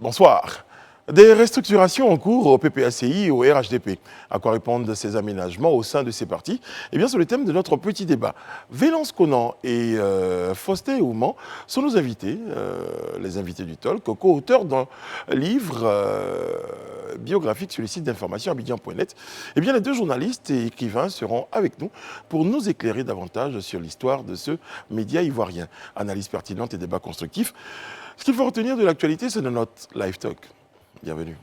Bonsoir. Des restructurations en cours au PPACI et au RHDP. À quoi répondent ces aménagements au sein de ces partis? Eh bien, c'est le thème de notre petit débat. Vélance Conan et Faustin Ouman sont nos invités, les invités du talk, co-auteurs d'un livre biographique sur le site d'information abidjan.net. Eh bien, les deux journalistes et écrivains seront avec nous pour nous éclairer davantage sur l'histoire de ce média ivoirien. Analyse pertinente et débat constructif. Ce qu'il faut retenir de l'actualité, c'est de notre live talk. Bienvenue.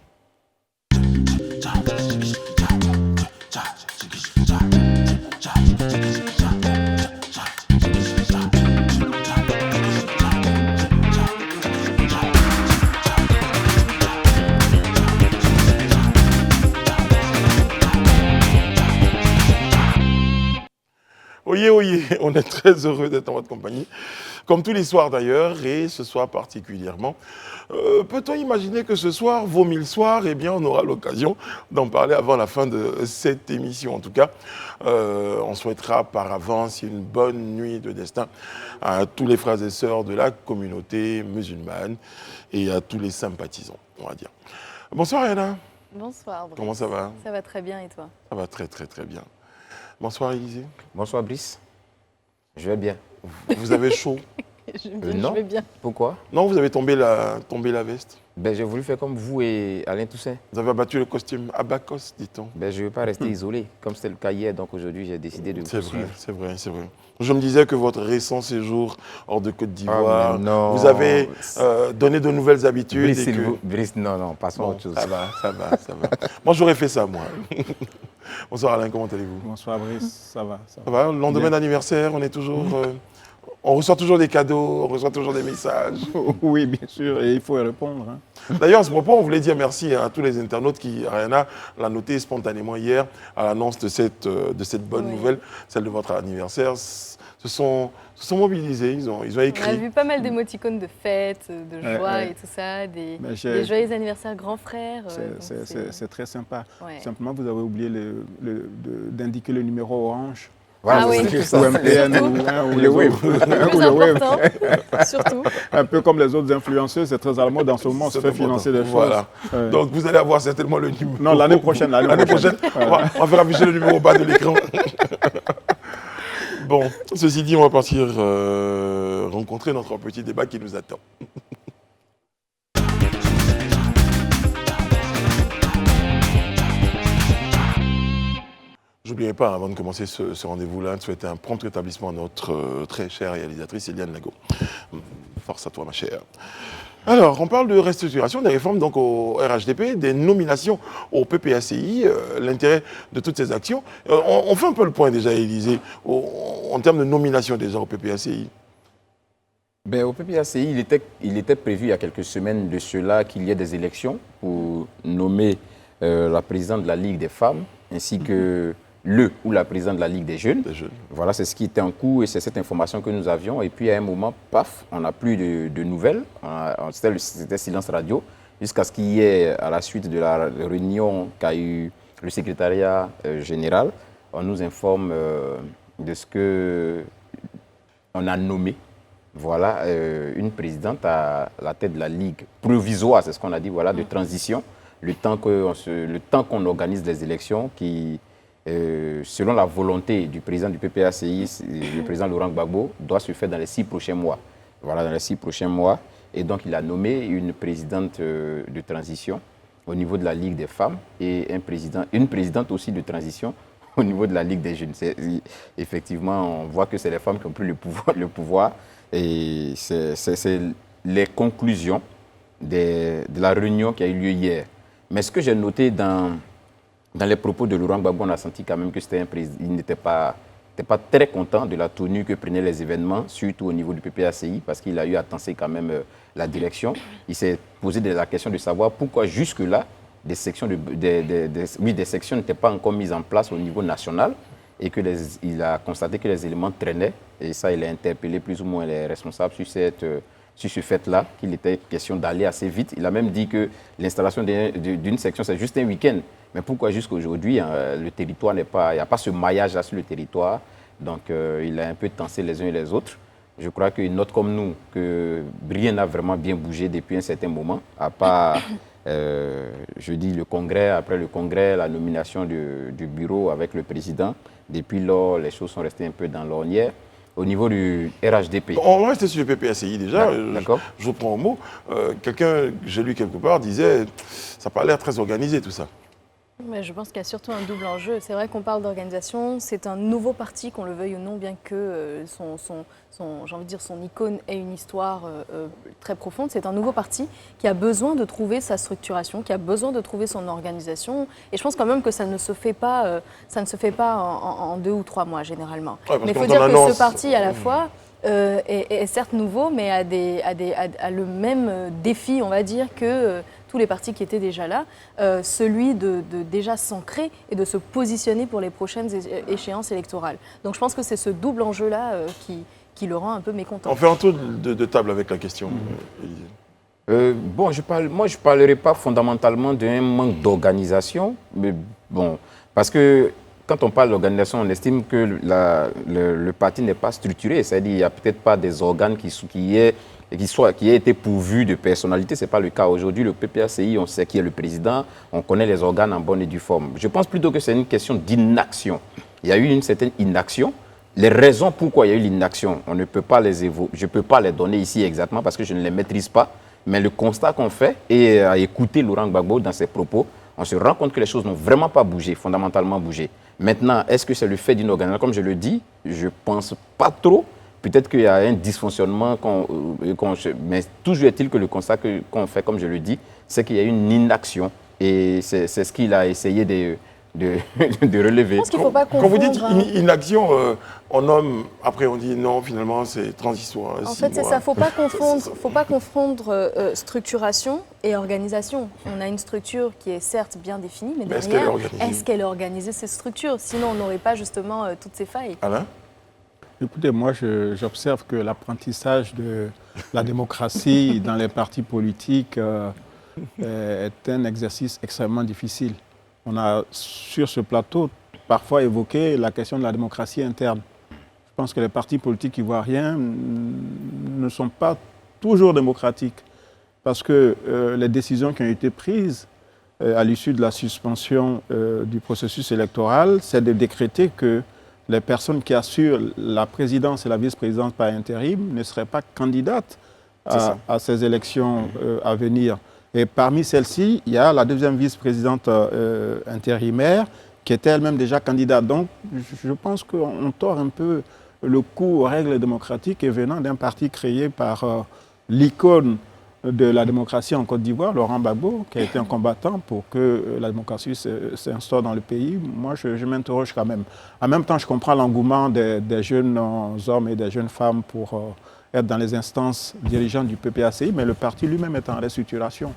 Oyez, oyez, on est très heureux d'être en votre compagnie, comme tous les soirs d'ailleurs, et ce soir particulièrement. Peut-on imaginer que ce soir vaut 1000 soirs? Eh bien, on aura l'occasion d'en parler avant la fin de cette émission. En tout cas, on souhaitera par avance une bonne nuit de destin à tous les frères et sœurs de la communauté musulmane et à tous les sympathisants, on va dire. Bonsoir, Yana. Bonsoir, Brice. Comment ça va? Ça va très bien, et toi? Ça va très, très, très bien. Bonsoir, Élisée. Bonsoir, Brice. Je vais bien. Vous avez chaud? Non. Je vais bien. Pourquoi? Non, vous avez tombé la veste. Ben, j'ai voulu faire comme vous et Alain Toussaint. Vous avez abattu le costume Abacos, dit-on. Ben, je ne veux pas rester isolé, comme c'était le cas hier. Donc aujourd'hui, j'ai décidé de vous C'est suivre. vrai, c'est vrai, c'est vrai. Je me disais que votre récent séjour hors de Côte d'Ivoire, Ah, non. vous avez donné de nouvelles habitudes. Brice, et que... Brice, non, passons à Bon, autre chose. ça va, ça va, ça va. Moi, j'aurais fait ça, moi. Bonsoir Alain, comment allez-vous? Bonsoir Brice, ça va. Ça va, le lendemain d'anniversaire, on est toujours... on reçoit toujours des cadeaux, on reçoit toujours des messages. Oui, bien sûr, et il faut y répondre. Hein. D'ailleurs, à ce propos, on voulait dire merci à tous les internautes qui, Ariana, l'a noté spontanément hier à l'annonce de cette bonne nouvelle, celle de votre anniversaire. Se sont mobilisés, ils ont écrit. On a vu pas mal d'émoticônes de fête, de joie et tout ça, des joyeux anniversaires grands frères. C'est très sympa. Ouais. Simplement, vous avez oublié d'indiquer le numéro orange. Voilà, Ah oui. c'est ça. Ou MTN ou le Wave. Plus important, surtout. Un peu comme les autres influenceurs, c'est très allemand. Dans ce moment, on se fait financer des choses. Voilà. Donc, vous allez avoir certainement le numéro. Non, l'année prochaine. L'année prochaine, on va faire afficher le numéro au bas de l'écran. Bon, ceci dit, on va partir rencontrer notre petit débat qui nous attend. J'oublierai pas, avant de commencer ce rendez-vous-là, de souhaiter un prompt rétablissement à notre très chère réalisatrice Eliane Lago. Force à toi, ma chère. Alors, on parle de restructuration, des réformes donc au RHDP, des nominations au PPACI, l'intérêt de toutes ces actions. On fait un peu le point déjà, Élisée, en termes de nomination déjà au PPACI. Ben, au PPACI, il était prévu il y a quelques semaines de cela qu'il y ait des élections pour nommer la présidente de la Ligue des femmes, ainsi que le ou la présidente de la Ligue des jeunes. Voilà, c'est ce qui était en cours et c'est cette information que nous avions. Et puis à un moment, paf, on n'a plus de nouvelles. C'était silence radio, jusqu'à ce qu'il y ait, à la suite de la réunion qu'a eu le secrétariat général, on nous informe de ce qu'on a nommé. Voilà, une présidente à la tête de la Ligue provisoire, c'est ce qu'on a dit, voilà, de transition, le temps qu'on organise les élections qui... selon la volonté du président du PPACI, le président Laurent Gbagbo, doit se faire dans les 6 prochains mois. Voilà, dans les 6 prochains mois. Et donc, il a nommé une présidente de transition au niveau de la Ligue des femmes et une présidente aussi de transition au niveau de la Ligue des jeunes. Effectivement, on voit que c'est les femmes qui ont pris le pouvoir et c'est les conclusions de la réunion qui a eu lieu hier. Mais ce que j'ai noté dans les propos de Laurent Gbagbo, on a senti quand même que il n'était pas très content de la tenue que prenaient les événements, surtout au niveau du PPACI, parce qu'il a eu à tenser quand même la direction. Il s'est posé la question de savoir pourquoi jusque-là, des sections n'étaient pas encore mises en place au niveau national et il a constaté que les éléments traînaient. Et ça, il a interpellé plus ou moins les responsables sur ce fait-là, qu'il était question d'aller assez vite. Il a même dit que l'installation d'une section, c'est juste un week-end. Mais pourquoi jusqu'à aujourd'hui, le territoire il n'y a pas ce maillage-là sur le territoire. Donc, il a un peu tensé les uns et les autres. Je crois qu'ils notent comme nous que rien n'a vraiment bien bougé depuis un certain moment, à part, je dis, le Congrès, après le Congrès, la nomination du bureau avec le président. Depuis lors, les choses sont restées un peu dans l'ornière. Au niveau du RHDP. On va rester sur le PPACI déjà. D'accord. Je vous prends au mot. Quelqu'un, j'ai lu quelque part, disait ça n'a pas l'air très organisé tout ça. Mais je pense qu'il y a surtout un double enjeu. C'est vrai qu'on parle d'organisation, c'est un nouveau parti, qu'on le veuille ou non, bien que j'ai envie de dire, son icône ait une histoire très profonde. C'est un nouveau parti qui a besoin de trouver sa structuration, qui a besoin de trouver son organisation. Et je pense quand même que ça ne se fait pas, en 2 ou 3 mois généralement. Ouais, mais il faut dire que ce parti, à la fois, est certes nouveau, mais a le même défi, on va dire, que tous les partis qui étaient déjà là, celui de déjà s'ancrer et de se positionner pour les prochaines échéances électorales. Donc je pense que c'est ce double enjeu-là qui le rend un peu mécontent. On fait un tour de table avec la question. Bon, moi je ne parlerai pas fondamentalement d'un manque d'organisation, mais bon, parce que quand on parle d'organisation, on estime que le parti n'est pas structuré, c'est-à-dire qu'il n'y a peut-être pas des organes qui aient été pourvus de personnalité. Ce n'est pas le cas aujourd'hui. Le PPACI, on sait qui est le président, on connaît les organes en bonne et due forme. Je pense plutôt que c'est une question d'inaction. Il y a eu une certaine inaction. Les raisons pourquoi il y a eu l'inaction, je ne peux pas les donner ici exactement parce que je ne les maîtrise pas. Mais le constat qu'on fait, et à écouter Laurent Gbagbo dans ses propos, on se rend compte que les choses n'ont vraiment pas bougé, fondamentalement bougé. Maintenant, est-ce que c'est le fait d'une organisation? Comme je le dis, je ne pense pas trop. Peut-être qu'il y a un dysfonctionnement, mais toujours est-il que le constat qu'on fait, comme je le dis, c'est qu'il y a une inaction. Et c'est ce qu'il a essayé de relever. Je pense qu'il ne faut pas confondre. Quand vous dites inaction, on nomme, après on dit non, finalement c'est transitoire. En fait, c'est ça, il ne faut pas confondre structuration et organisation. On a une structure qui est certes bien définie, mais derrière, est-ce qu'elle est organisée, cette structure? Sinon, on n'aurait pas justement toutes ces failles. Alain? Écoutez, moi, j'observe que l'apprentissage de la démocratie dans les partis politiques est un exercice extrêmement difficile. On a, sur ce plateau, parfois évoqué la question de la démocratie interne. Je pense que les partis politiques ivoiriens ne sont pas toujours démocratiques parce que les décisions qui ont été prises à l'issue de la suspension du processus électoral, c'est de décréter que les personnes qui assurent la présidence et la vice-présidence par intérim ne seraient pas candidates à ces élections à venir. Et parmi celles-ci, il y a la deuxième vice-présidente intérimaire qui était elle-même déjà candidate. Donc, je pense qu'on tord un peu le coup aux règles démocratiques et venant d'un parti créé par l'icône de la démocratie en Côte d'Ivoire, Laurent Gbagbo, qui a été un combattant pour que la démocratie s'instaure dans le pays. Moi, je m'interroge quand même. En même temps, je comprends l'engouement des jeunes hommes et des jeunes femmes pour être dans les instances dirigeantes du PPACI, mais le parti lui-même est en restructuration.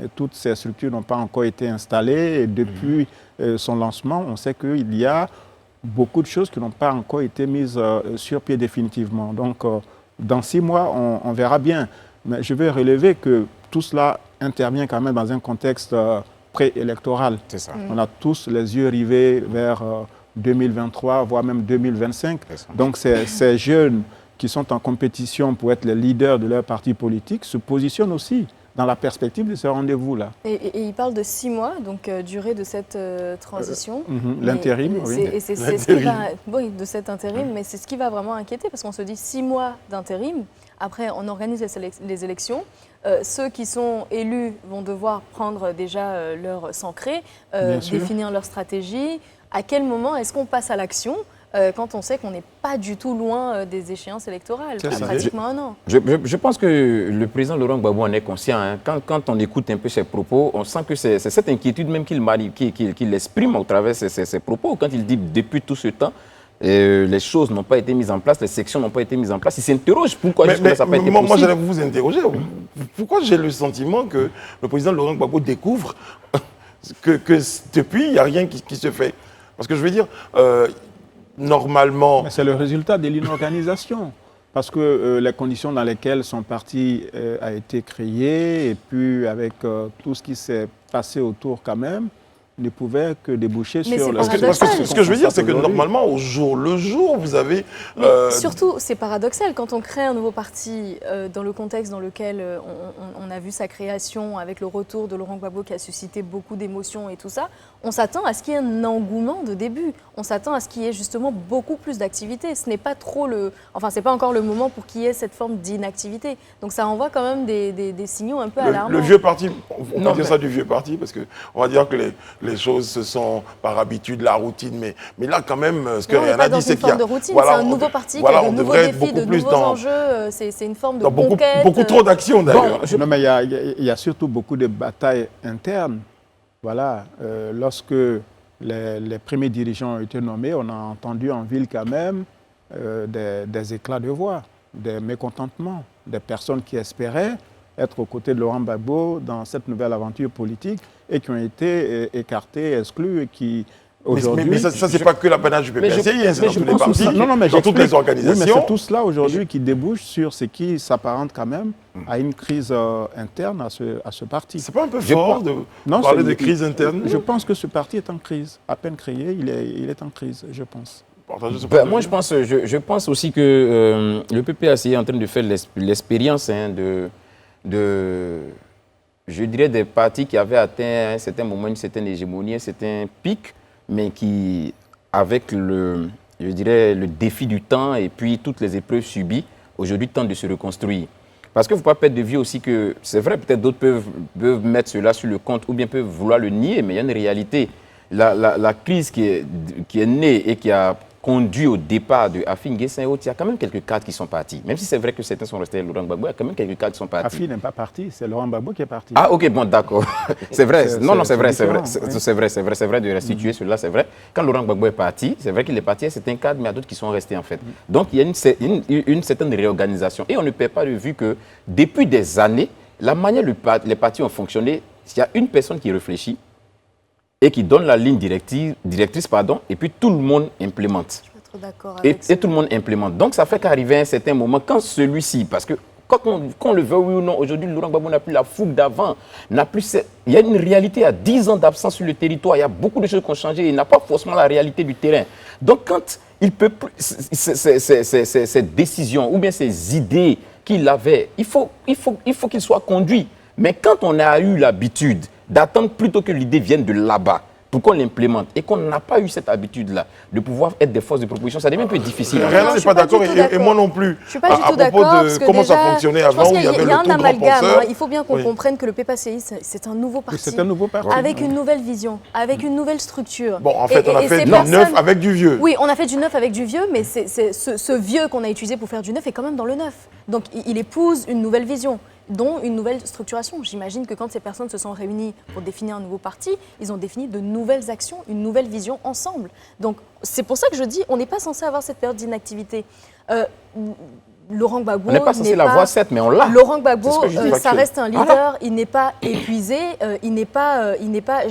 Et toutes ces structures n'ont pas encore été installées et depuis son lancement, on sait qu'il y a beaucoup de choses qui n'ont pas encore été mises sur pied définitivement. Donc, dans 6 mois, on verra bien. Mais je veux relever que tout cela intervient quand même dans un contexte préélectoral. C'est ça. On a tous les yeux rivés vers 2023, voire même 2025. Donc, ces jeunes qui sont en compétition pour être les leaders de leur parti politique se positionnent aussi dans la perspective de ce rendez-vous-là. Et il parle de 6 mois, donc durée de cette transition. L'intérim, oui. Oui, de cet intérim, mais c'est ce qui va vraiment inquiéter, parce qu'on se dit 6 mois d'intérim, après on organise les élections, ceux qui sont élus vont devoir prendre déjà leur s'ancrer, définir leur stratégie. À quel moment est-ce qu'on passe à l'action quand on sait qu'on n'est pas du tout loin des échéances électorales, pratiquement un an. Je pense que le président Laurent Gbagbo en est conscient. Hein. Quand on écoute un peu ses propos, on sent que c'est cette inquiétude même qu'il exprime au travers de ses propos. Quand il dit depuis tout ce temps, les choses n'ont pas été mises en place, les sections n'ont pas été mises en place. Il s'interroge pourquoi ça n'a pas été possible. Moi, j'allais vous interroger. Pourquoi j'ai le sentiment que le président Laurent Gbagbo découvre que depuis, il n'y a rien qui se fait? Parce que je veux dire... Normalement... C'est le résultat de l'inorganisation. Parce que les conditions dans lesquelles son parti a été créé, et puis avec tout ce qui s'est passé autour quand même, ne pouvait que déboucher Mais sur c'est le... Parce que ce que je veux dire, c'est que normalement, au jour le jour, vous avez... Mais surtout, c'est paradoxal, quand on crée un nouveau parti dans le contexte dans lequel on a vu sa création avec le retour de Laurent Gbagbo qui a suscité beaucoup d'émotions et tout ça, on s'attend à ce qu'il y ait un engouement de début. On s'attend à ce qu'il y ait justement beaucoup plus d'activité. Ce n'est pas trop c'est pas encore le moment pour qu'il y ait cette forme d'inactivité. Donc ça envoie quand même des signaux un peu alarmants. Le vieux parti, on va dire ça du vieux parti, parce qu'on va dire que les choses se sont par habitude, la routine, mais là quand même, ce que Rihanna dit, c'est qu'il y a... de routine, c'est un nouveau parti qui a de nouveaux défis, de nouveaux enjeux, c'est une forme de conquête. Beaucoup trop d'actions d'ailleurs. Non, mais il y a surtout beaucoup de batailles internes. Voilà, lorsque les premiers dirigeants ont été nommés, on a entendu en ville quand même des éclats de voix, des mécontentements, des personnes qui espéraient être aux côtés de Laurent Gbagbo dans cette nouvelle aventure politique et qui ont été écartés, exclus et qui aujourd'hui... Mais ça c'est pas que l'apanage du PPACI, c'est dans tous les partis, dans toutes les organisations. Oui, mais c'est tout cela aujourd'hui qui débouche sur ce qui s'apparente quand même à une crise interne à ce parti. C'est pas un peu fort de parler de crise interne? Je pense que ce parti est en crise. À peine créé, il est en crise, je pense. Moi, je pense aussi que le PPACI est en train de faire l'expérience je dirais, des partis qui avaient atteint à un certain moment une certaine hégémonie, un certain pic, mais qui, avec le défi du temps et puis toutes les épreuves subies, aujourd'hui tentent de se reconstruire. Parce qu'il ne faut pas perdre de vue aussi que, c'est vrai, peut-être d'autres peuvent mettre cela sur le compte ou bien peuvent vouloir le nier, mais il y a une réalité. La crise qui est née et qui a conduit au départ de Afi N'Guessan et autres, il y a quand même quelques cadres qui sont partis. Même si c'est vrai que certains sont restés à Laurent Gbagbo, il y a quand même quelques cadres qui sont partis. Afi n'est pas parti, c'est Laurent Gbagbo qui est parti. Ah ok, bon d'accord. C'est vrai, c'est vrai de restituer cela, c'est vrai. Quand Laurent Gbagbo est parti, c'est vrai qu'il est parti à certains cadres, mais il y a d'autres qui sont restés en fait. Donc il y a une certaine réorganisation. Et on ne perd pas de vue que depuis des années, la manière dont les partis ont fonctionné, il y a une personne qui réfléchit, et qui donne la ligne directrice, et puis tout le monde implémente. Je suis pas trop d'accord avec ça. Et tout le monde implémente. Donc ça fait qu'arriver à un certain moment, quand celui-ci, parce que qu'on le veut oui ou non, aujourd'hui, Laurent Gbagbo n'a plus la fougue d'avant, il y a une réalité à 10 ans d'absence sur le territoire, il y a beaucoup de choses qui ont changé, il n'a pas forcément la réalité du terrain. Donc quand il peut plus, ces décisions ou bien ces idées qu'il avait, il faut qu'il soit conduit. Mais quand on a eu l'habitude d'attendre plutôt que l'idée vienne de là-bas, pour qu'on l'implémente, et qu'on n'a pas eu cette habitude-là de pouvoir être des forces de proposition, ça devient un peu difficile. Rien n'est pas d'accord, et moi non plus. Je ne suis pas du tout d'accord, parce que comment déjà, ça fonctionnait avant, où il y avait le tout grand penseur. Il faut bien qu'on comprenne que le PPACI, c'est un nouveau parti. C'est un nouveau parti. Avec une nouvelle vision, avec une nouvelle structure. Bon, en fait, on a fait du neuf avec du vieux. Oui, on a fait du neuf avec du vieux, mais ce vieux qu'on a utilisé pour faire du neuf est quand même dans le neuf. Donc, il épouse une nouvelle vision, dont une nouvelle structuration. J'imagine que quand ces personnes se sont réunies pour définir un nouveau parti, ils ont défini de nouvelles actions, une nouvelle vision ensemble. Donc, c'est pour ça que je dis, on n'est pas censé avoir cette période d'inactivité. Laurent Gbagbo... On n'est pas censé l'avoir, certes, mais on l'a. Laurent Gbagbo, ça reste un leader, il n'est pas épuisé, il n'est pas...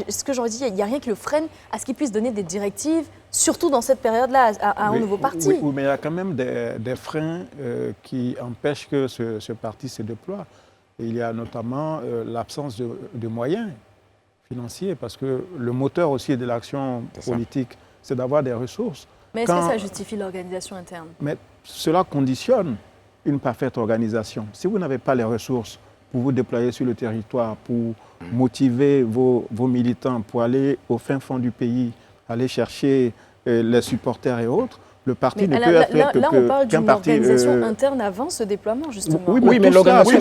Ce que j'aurais dit, il n'y a rien qui le freine à ce qu'il puisse donner des directives, surtout dans cette période-là, à un nouveau parti. Oui, mais il y a quand même des freins qui empêchent que ce parti se déploie. Et il y a notamment l'absence de moyens financiers, parce que le moteur aussi de l'action politique, c'est d'avoir des ressources. Mais est-ce que ça justifie l'organisation interne? Mais cela conditionne une parfaite organisation. Si vous n'avez pas les ressources pour vous déployer sur le territoire, pour motiver vos militants, pour aller au fin fond du pays, aller chercher les supporters et autres, le parti ne peut être là, on parle qu'un d'une parti organisation interne avant ce déploiement, justement. Oui, mais l'organisation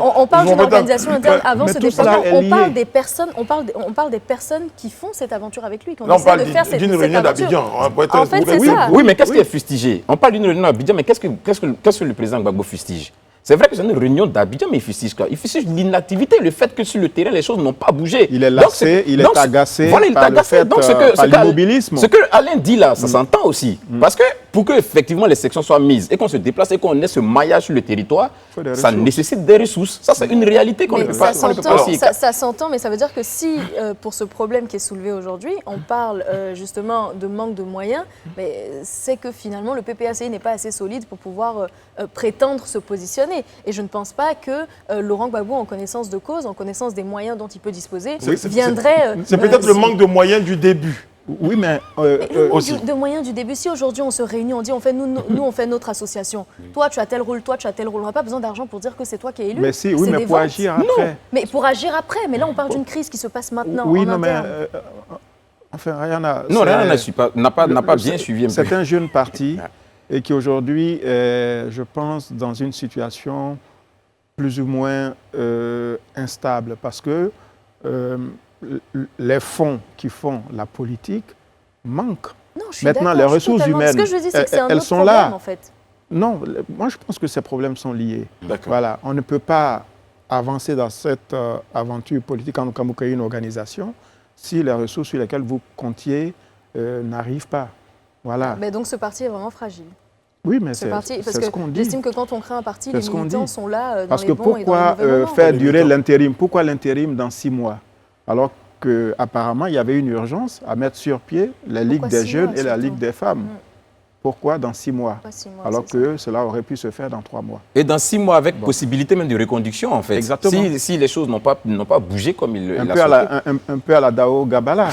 on parle d'une organisation interne avant ce déploiement. On parle des personnes, on parle des personnes qui font cette aventure avec lui. Là, on parle d'une réunion d'Abidjan. En fait, c'est ça. Oui, mais qu'est-ce qui est fustigé? On parle d'une réunion d'Abidjan, mais qu'est-ce que le président Gbagbo fustige? C'est vrai que c'est une réunion d'Abidjan, mais il fustige quoi? Il fustige l'inactivité, le fait que sur le terrain, les choses n'ont pas bougé. Il est lassé, il est agacé par l'immobilisme. Ce que Alain dit là, ça s'entend aussi. Parce que pour que effectivement les sections soient mises et qu'on se déplace et qu'on ait ce maillage sur le territoire, ça ressources. Nécessite des ressources. Ça, c'est une réalité qu'on ne Mais peut pas aussi. ça s'entend, mais ça veut dire que si, pour ce problème qui est soulevé aujourd'hui, on parle justement de manque de moyens, mais c'est que finalement le PPACI n'est pas assez solide pour pouvoir prétendre se positionner. Et je ne pense pas que Laurent Gbagbo, en connaissance de cause, en connaissance des moyens dont il peut disposer, viendrait... C'est peut-être le manque de moyens du début. Oui, mais le manque de moyens du début, si aujourd'hui on se réunit, on dit nous on fait notre association. Toi tu as tel rôle, toi tu as tel rôle. On n'a pas besoin d'argent pour dire que c'est toi qui es élu. Mais si, oui, mais pour agir après. Non, mais pour agir après. Mais là on parle d'une crise qui se passe maintenant oui, en non, interne. Mais enfin, Rihanna... Non, Rihanna n'a pas bien suivi. C'est un jeune parti et qui aujourd'hui est, je pense, dans une situation plus ou moins instable parce que les fonds qui font la politique manquent. Non, je suis maintenant, d'accord, les ressources humaines, ce que je veux dire, c'est que c'est un elles autre sont problème, là. en fait. Non, moi je pense que ces problèmes sont liés. D'accord. Voilà, on ne peut pas avancer dans cette aventure politique en vous créez une organisation si les ressources sur lesquelles vous comptiez n'arrivent pas. Voilà. Mais donc ce parti est vraiment fragile. Oui, mais Ce c'est parti, parce ce que qu'on dit. j'estime que quand on crée un parti, C'est les ce qu'on militants dit. sont là dans Parce les que bons et dans pourquoi les mauvais moments. faire Les durer militants. l'intérim? Pourquoi l'intérim dans 6 mois? Alors qu'apparemment, il y avait une urgence à mettre sur pied la Ligue Pourquoi des 6 jeunes mois, et la surtout Ligue des femmes. Pourquoi dans 6 mois? Pourquoi 6 mois, Alors c'est que cela aurait pu se faire dans 3 mois. Et dans 6 mois, avec possibilité même de reconduction, en fait. Exactement. Si les choses n'ont pas bougé comme il l'a Un souhaité. peu à la Dao Gabala.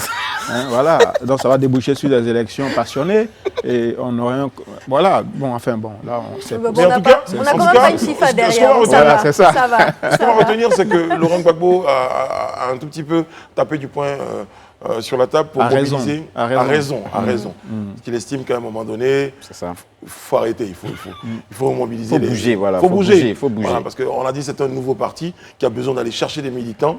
Hein, voilà. Donc ça va déboucher sur des élections passionnées. Et on aurait un... Voilà. Bon, enfin bon, là, on sait. Bon, Mais on en n'a tout pas- cas, on n'a en quand tout même cas, pas une FIFA ce derrière. qu'on Donc ça Voilà, va, c'est ça. ça va. Ce qu'on va retenir, c'est que Laurent Gbagbo a un tout petit peu tapé du poing sur la table pour A raison. mobiliser. A raison. A raison. Parce qu'il estime qu'à un moment donné, C'est ça. il faut arrêter, il faut mobiliser. Faut bouger, voilà, Il faut faut bouger. bouger, faut bouger. Voilà, parce qu'on a dit que c'est un nouveau parti qui a besoin d'aller chercher des militants.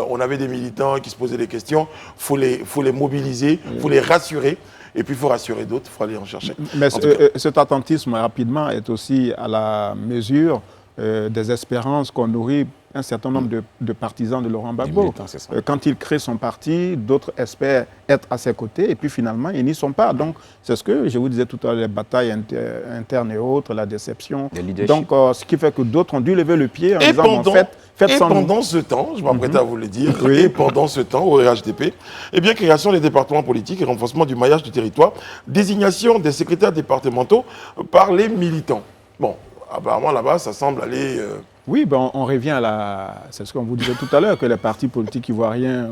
On avait des militants qui se posaient des questions. Il faut les mobiliser, il faut les rassurer. Et puis il faut rassurer d'autres, il faut aller en chercher. Mais En tout cas, cet attentisme, rapidement, est aussi à la mesure des espérances qu'on nourrit un certain nombre de partisans de Laurent Gbagbo. militants, c'est ça. Quand il crée son parti, d'autres espèrent être à ses côtés, et puis finalement, ils n'y sont pas. Donc, c'est ce que je vous disais tout à l'heure, les batailles internes et autres, la déception. Le leadership. Donc, ce qui fait que d'autres ont dû lever le pied en Et disant, bon, faites sans nous. pendant ce temps, je m'apprête à vous le dire, Oui. et pendant ce temps, au RHDP, eh bien, création des départements politiques et renforcement du maillage du territoire, désignation des secrétaires départementaux par les militants. Bon, apparemment, là-bas, ça semble aller... Oui, ben, on revient à la... C'est ce qu'on vous disait tout à l'heure, que les partis politiques ivoiriens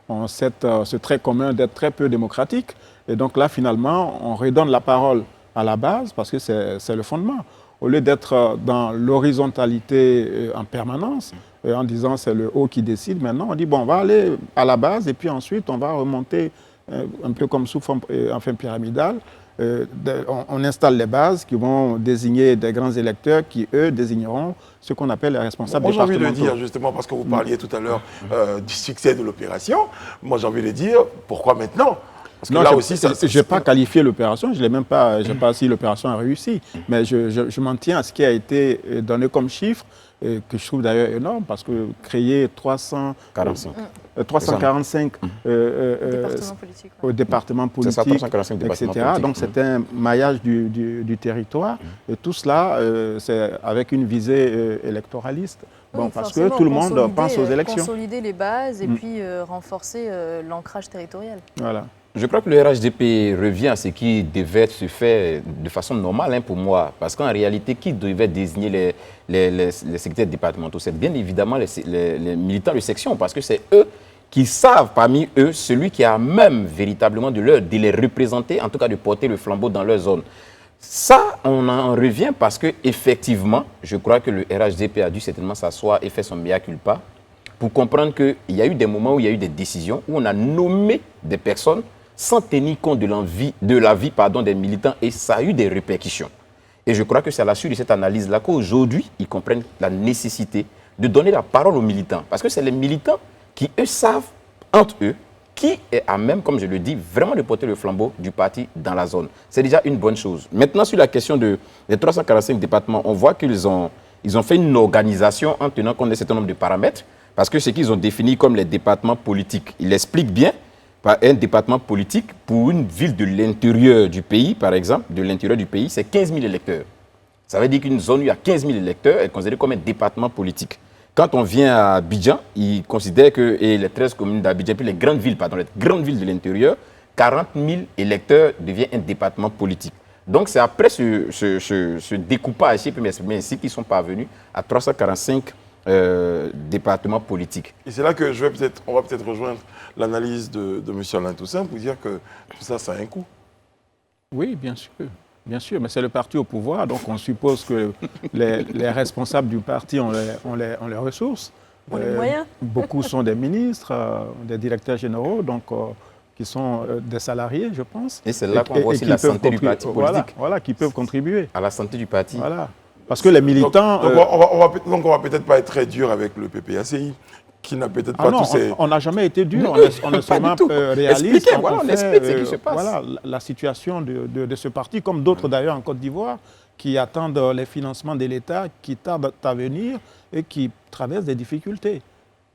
ont ce trait commun d'être très peu démocratiques. Et donc là, finalement, on redonne la parole à la base, parce que c'est le fondement. Au lieu d'être dans l'horizontalité en permanence, en disant c'est le haut qui décide, maintenant on dit, bon, on va aller à la base, et puis ensuite on va remonter un peu comme sous forme pyramidale. On installe les bases qui vont désigner des grands électeurs qui, eux, désigneront ce qu'on appelle les responsables Moi, j'ai envie départementaux. de dire, justement, parce que vous parliez tout à l'heure du succès de l'opération, moi, j'ai envie de dire, pourquoi maintenant? Parce que Non, là je aussi, ça... n'ai pas qualifié l'opération, je n'ai même pas, je sais pas si l'opération a réussi, mais je m'en tiens à ce qui a été donné comme chiffre, que je trouve d'ailleurs énorme, parce que créer 345 Département politique, ouais. au département C'est ça, politique, 345 départements etc. politiques. Donc c'est un maillage du territoire, et tout cela, c'est avec une visée électoraliste. Bon, Oui, parce que forcément, tout le monde pense aux élections. Consolider les bases et puis renforcer l'ancrage territorial. Voilà. Je crois que le RHDP revient à ce qui devait se faire de façon normale pour moi. Parce qu'en réalité, qui devait désigner les secrétaires départementaux? C'est bien évidemment les militants de section, parce que c'est eux qui savent parmi eux celui qui a même véritablement de les représenter, en tout cas de porter le flambeau dans leur zone. Ça, on en revient parce qu'effectivement, je crois que le RHDP a dû certainement s'asseoir et faire son mea culpa pour comprendre qu'il y a eu des moments où il y a eu des décisions, où on a nommé des personnes sans tenir compte de la vie des militants, et ça a eu des répercussions. Et je crois que c'est à la suite de cette analyse-là qu'aujourd'hui, ils comprennent la nécessité de donner la parole aux militants. Parce que c'est les militants qui, eux, savent, entre eux, qui est à même, comme je le dis, vraiment de porter le flambeau du parti dans la zone. C'est déjà une bonne chose. Maintenant, sur la question des 345 départements, on voit qu'ils ont fait une organisation en tenant compte d'un certain nombre de paramètres, parce que ce qu'ils ont défini comme les départements politiques, ils l'expliquent bien. un département politique pour une ville de l'intérieur du pays, par exemple, de l'intérieur du pays, c'est 15 000 électeurs. Ça veut dire qu'une zone où il y a 15 000 électeurs est considérée comme un département politique. Quand on vient à Abidjan, ils considèrent que et les 13 communes d'Abidjan, puis les grandes villes de l'intérieur, 40 000 électeurs devient un département politique. Donc c'est après ce découpage, si je peux m'exprimer ainsi, qu'ils sont parvenus à 345 départements politiques. Et c'est là que on va peut-être rejoindre l'analyse de M. Alain Toussaint pour dire que tout ça, ça a un coût. Oui, bien sûr. Bien sûr, mais c'est le parti au pouvoir, donc on suppose que les responsables du parti ont les ressources. Les moyens. Beaucoup sont des ministres, des directeurs généraux, donc qui sont des salariés, je pense. Et c'est là qu'on voit aussi la santé du parti politique. Voilà, qui peuvent contribuer. À la santé du parti. Voilà. Parce que les militants... Donc on va peut-être pas être très dur avec le PPACI, qui n'a peut-être pas tous ces... On n'a jamais été dur, on est seulement réaliste. On explique ce qui se passe. Voilà la situation de ce parti, comme d'autres d'ailleurs en Côte d'Ivoire, qui attendent les financements de l'État, qui tardent à venir et qui traversent des difficultés.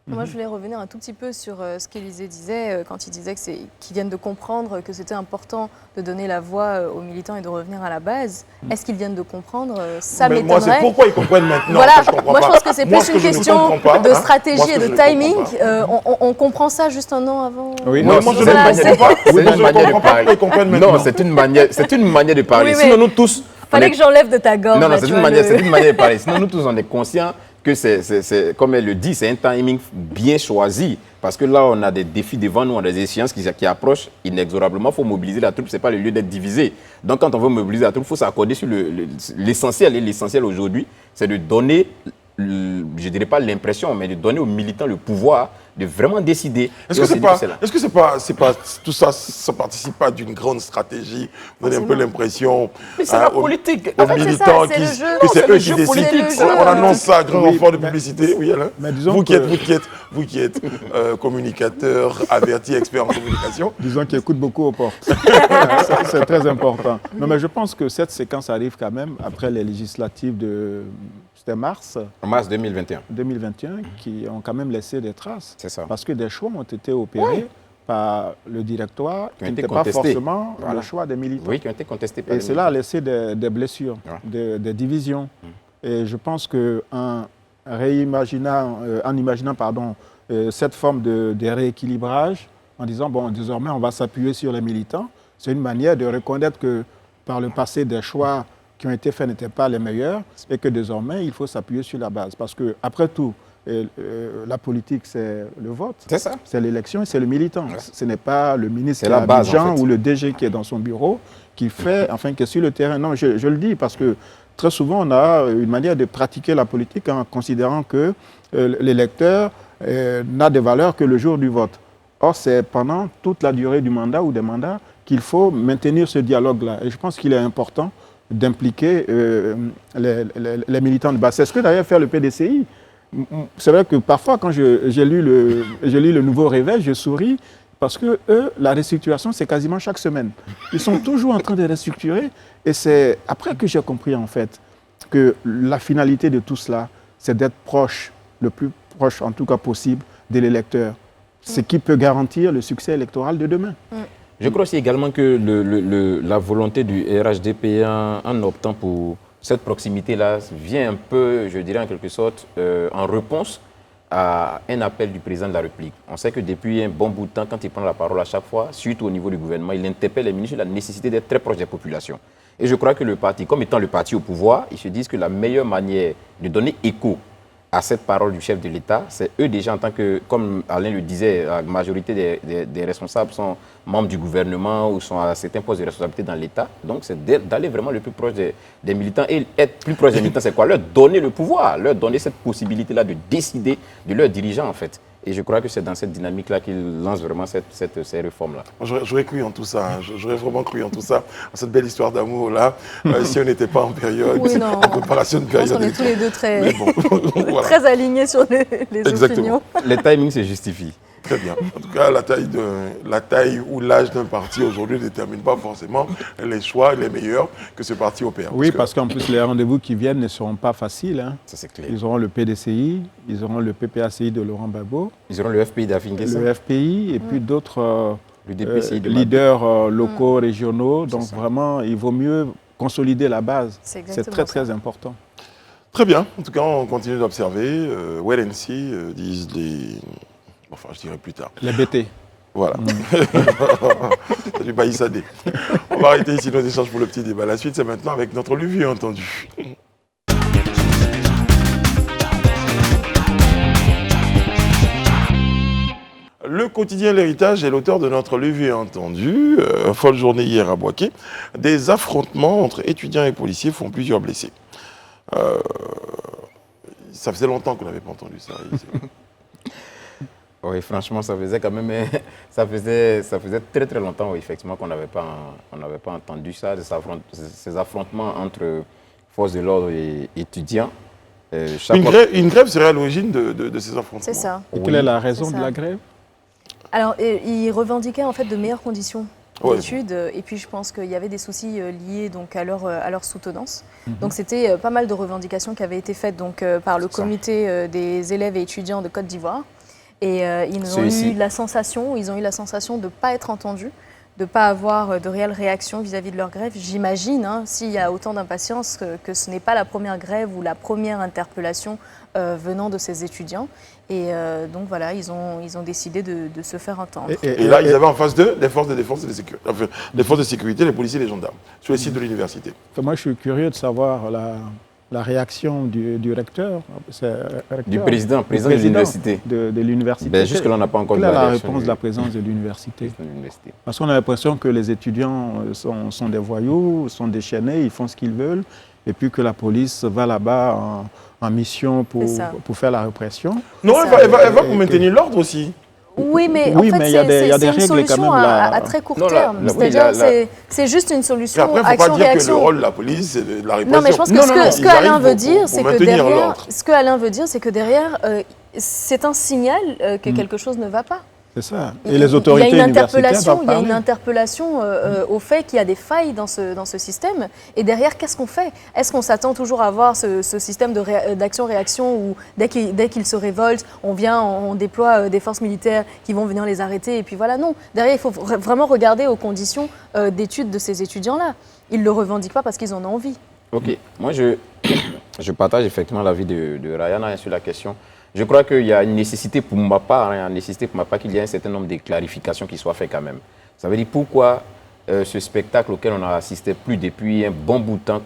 Moi, je voulais revenir un tout petit peu sur ce qu'Élisée disait quand il disait qu'ils viennent de comprendre que c'était important de donner la voix aux militants et de revenir à la base. Est-ce qu'ils viennent de comprendre? Ça m'étonnerait. Moi, c'est pourquoi ils comprennent maintenant. Voilà, je moi je pense que c'est plus une question de stratégie et de timing. On comprend ça juste un an avant. Oui, moi, je ne comprends pas. C'est une manière de parler. Ils comprennent maintenant. Non, c'est une manière de parler. Oui, Sinon, nous tous... Fallait que j'enlève de ta gorge. Non, c'est une manière de parler. Sinon, nous tous, on est conscients que c'est, comme elle le dit, c'est un timing bien choisi. Parce que là, on a des défis devant nous, on a des échéances qui approchent inexorablement. Il faut mobiliser la troupe, ce n'est pas le lieu d'être divisé. Donc, quand on veut mobiliser la troupe, il faut s'accorder sur l'essentiel. Et l'essentiel aujourd'hui, c'est de donner, je ne dirais pas l'impression, mais de donner aux militants le pouvoir de vraiment décider. Est-ce que c'est pas tout ça, ça participe pas d'une grande stratégie? Vous avez un peu l'impression. Mais c'est la politique. Aux militants que c'est eux qui décident. On annonce ça à grand renfort de publicité. Oui, Alain. Vous qui êtes communicateur, averti, expert en communication. Disons qu'il écoute beaucoup aux portes. C'est très important. Non, mais je pense que cette séquence arrive quand même après les législatives de... C'était mars 2021 qui ont quand même laissé des traces. C'est ça. Parce que des choix ont été opérés par le directoire qui n'était pas forcément le choix des militants. Oui, qui ont été contestés par les militants. Et cela a laissé des blessures, des divisions. Et je pense qu'en imaginant cette forme de rééquilibrage, en disant, bon, désormais, on va s'appuyer sur les militants, c'est une manière de reconnaître que par le passé, des choix qui ont été faits n'étaient pas les meilleurs et que désormais, il faut s'appuyer sur la base. Parce que, après tout, la politique, c'est le vote. C'est ça. C'est l'élection et c'est le militant. Ouais. Ce n'est pas le ministre qui est à Abidjan en fait. Ou le DG qui est dans son bureau qui fait, enfin, qui est sur le terrain. Non, je le dis parce que très souvent, on a une manière de pratiquer la politique en considérant que l'électeur n'a de valeur que le jour du vote. Or, c'est pendant toute la durée du mandat ou des mandats qu'il faut maintenir ce dialogue-là. Et je pense qu'il est important d'impliquer les militants de base. C'est ce que d'ailleurs fait le PDCI. C'est vrai que parfois, quand j'ai lu le Nouveau Réveil, je souris parce que eux, la restructuration, c'est quasiment chaque semaine. Ils sont toujours en train de restructurer et c'est après que j'ai compris en fait que la finalité de tout cela, c'est d'être proche, le plus proche en tout cas possible de l'électeur. Ce qui peut garantir le succès électoral de demain. Je crois aussi également que la volonté du RHDP en optant pour cette proximité-là vient un peu, je dirais en quelque sorte, en réponse à un appel du président de la République. On sait que depuis un bon bout de temps, quand il prend la parole à chaque fois, suite au niveau du gouvernement, il interpelle les ministres sur la nécessité d'être très proche des populations. Et je crois que le parti, comme étant le parti au pouvoir, ils se disent que la meilleure manière de donner écho à cette parole du chef de l'État, c'est eux déjà en tant que, comme Alain le disait, la majorité des responsables sont membres du gouvernement ou sont à certains postes de responsabilité dans l'État. Donc c'est d'aller vraiment le plus proche des militants. Et être plus proche des militants, c'est quoi? Leur donner le pouvoir, leur donner cette possibilité-là de décider de leurs dirigeants en fait. Et je crois que c'est dans cette dynamique-là qu'ils lancent vraiment ces réformes-là. J'aurais cru en tout ça, hein. J'aurais vraiment cru en tout ça, en cette belle histoire d'amour-là, si on n'était pas en période, en préparation de période. Je pense qu'on est tous les deux très, voilà. Très alignés sur les opinions. Les timings se justifient. Très bien. En tout cas, la taille ou l'âge d'un parti aujourd'hui ne détermine pas forcément les choix les meilleurs que ce parti opère. Oui, parce qu'en plus, les rendez-vous qui viennent ne seront pas faciles. Hein. Ça, c'est clair. Ils auront le PDCI, ils auront le PPACI de Laurent Gbagbo. Ils auront le FPI d'Afin Guessin. Le FPI et puis d'autres Le DPCI de leaders locaux, régionaux. Donc vraiment, il vaut mieux consolider la base. C'est C'est très, très important. Très bien. En tout cas, on continue d'observer. Wait and see, disent les... Enfin, je dirai plus tard. Les BT. Voilà. C'est du baïsadé. On va arrêter ici nos échanges pour le petit débat. La suite, c'est maintenant avec notre Lu entendu. Le quotidien L'Héritage est l'auteur de notre Lu entendu. Folle journée hier à Boaké. Des affrontements entre étudiants et policiers font plusieurs blessés. Ça faisait longtemps qu'on n'avait pas entendu ça. Oui, franchement, ça faisait quand même, ça faisait très très longtemps, oui, effectivement, qu'on n'avait pas entendu ça, ces affrontements entre forces de l'ordre et étudiants. Une grève serait à l'origine de ces affrontements. C'est ça. Et quelle est la raison de la grève? Alors, ils revendiquaient en fait de meilleures conditions Ouais. d'études, et puis je pense qu'il y avait des soucis liés donc à leur soutenance. Donc c'était pas mal de revendications qui avaient été faites donc par le comité des élèves et étudiants de Côte d'Ivoire. Et ils ont eu la sensation de ne pas être entendus, de ne pas avoir de réelle réaction vis-à-vis de leur grève. J'imagine, s'il y a autant d'impatience, que ce n'est pas la première grève ou la première interpellation venant de ces étudiants. Et donc voilà, ils ont décidé de se faire entendre. Et là, ils avaient en face d'eux les forces de défense et de sécurité, enfin, les forces de sécurité, les policiers et les gendarmes, sur le site de l'université. Moi, je suis curieux de savoir la réaction du recteur, du président de l'université. De l'université. Ben, jusque-là, on n'a pas encore eu la réponse de la présence de l'université. Parce qu'on a l'impression que les étudiants sont des voyous, sont déchaînés, ils font ce qu'ils veulent, et puis que la police va là-bas en mission pour faire la répression. Non, elle va pour maintenir l'ordre aussi. Oui, mais oui, en fait, c'est une solution à très court terme. C'est-à-dire, c'est juste une solution action-réaction. Il ne faut pas dire que le rôle de la police, c'est de la répression. Non, mais je pense que ce que Alain veut dire, c'est que derrière, c'est un signal que quelque chose ne va pas. C'est ça. Et les autorités universitaires doivent parler. Il y a une interpellation au fait qu'il y a des failles dans ce système. Et derrière, qu'est-ce qu'on fait? Est-ce qu'on s'attend toujours à avoir ce système d'action-réaction où dès qu'ils se révoltent, on déploie des forces militaires qui vont venir les arrêter? Et puis voilà, non. Derrière, il faut vraiment regarder aux conditions d'études de ces étudiants-là. Ils ne le revendiquent pas parce qu'ils en ont envie. Ok. Moi, je partage effectivement l'avis de Ryan sur la question. Je crois qu'il y a une nécessité pour ma part, qu'il y ait un certain nombre de clarifications qui soient faites quand même. Ça veut dire pourquoi ce spectacle auquel on a assisté plus depuis un bon bout de temps,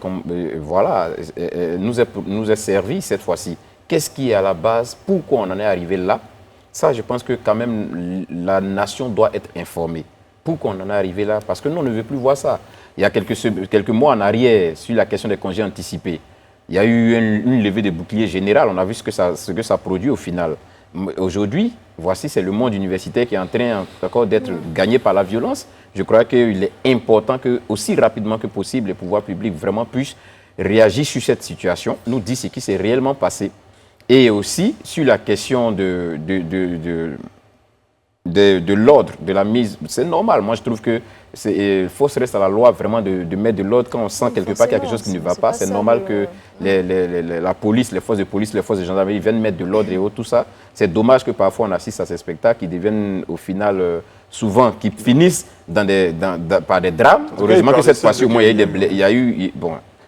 nous est servi cette fois-ci. Qu'est-ce qui est à la base? Pourquoi on en est arrivé là? Ça, je pense que quand même la nation doit être informée. Pourquoi on en est arrivé là? Parce que nous, on ne veut plus voir ça. Il y a quelques mois en arrière, sur la question des congés anticipés, il y a eu une levée de bouclier générale. On a vu ce que ça produit au final. Aujourd'hui, voici, c'est le monde universitaire qui est en train encore d'être gagné par la violence. Je crois qu'il est important que, aussi rapidement que possible, les pouvoirs publics vraiment puissent réagir sur cette situation, nous dire ce qui s'est réellement passé. Et aussi sur la question de l'ordre, de la mise. C'est normal. Moi, je trouve que il faut se rester à la loi vraiment de mettre de l'ordre quand on sent quelque part quelque chose qui ne va pas. C'est normal que la police, les forces de police, les forces de gendarmerie viennent mettre de l'ordre et autres, tout ça. C'est dommage que parfois on assiste à ces spectacles qui deviennent au final souvent, qui finissent par des drames. Heureusement que cette fois-ci, au moins, il y a eu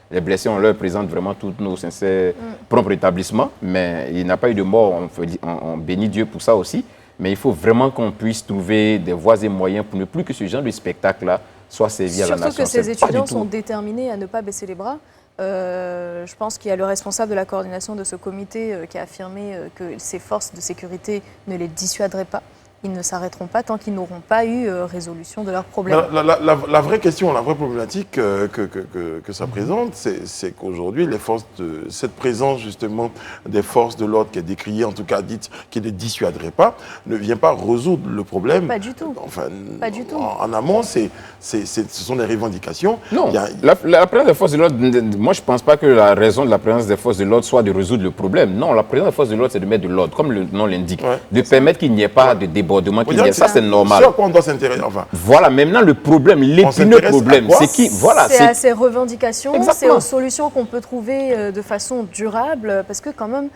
les blessés, on leur présente vraiment tous nos sincères propres établissements, mais il n'y a pas eu de mort. On bénit Dieu pour ça aussi. Mais il faut vraiment qu'on puisse trouver des voies et moyens pour ne plus que ce genre de spectacle-là soit servi à la nation. Surtout que ces étudiants sont déterminés à ne pas baisser les bras. Je pense qu'il y a le responsable de la coordination de ce comité qui a affirmé que ces forces de sécurité ne les dissuaderaient pas. Ils ne s'arrêteront pas tant qu'ils n'auront pas eu résolution de leurs problèmes. La vraie question, la vraie problématique que ça présente, c'est qu'aujourd'hui, cette présence justement des forces de l'ordre qui est décriée, en tout cas dite, qui ne dissuaderait pas, ne vient pas résoudre le problème. Pas du tout. Enfin, pas du tout. En amont, ce sont des revendications. Non, la présence des forces de l'ordre, moi je ne pense pas que la raison de la présence des forces de l'ordre soit de résoudre le problème. Non, la présence des forces de l'ordre, c'est de mettre de l'ordre, comme le nom l'indique, de permettre qu'il n'y ait pas de débat débordements Faut qu'il dire y a. que Ça, c'est normal. Ce à quoi on doit s'intéresser, enfin. Voilà, maintenant le problème, l'épineux s'intéresse problème, à quoi? c'est qui voilà, C'est à ces revendications, c'est Exactement. aux solutions qu'on peut trouver de façon durable, parce que quand même,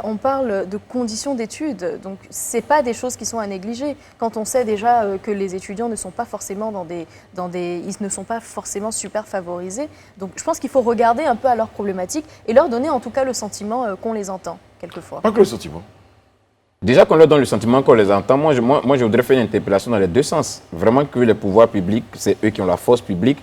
on parle de conditions d'études, donc c'est pas des choses qui sont à négliger. Quand on sait déjà que les étudiants ne sont pas forcément ils ne sont pas forcément super favorisés, donc je pense qu'il faut regarder un peu à leurs problématiques et leur donner en tout cas le sentiment qu'on les entend quelquefois. Pas que le sentiment. Déjà qu'on leur donne le sentiment qu'on les entend, moi, je voudrais faire une interpellation dans les deux sens. Vraiment que les pouvoirs publics, c'est eux qui ont la force publique,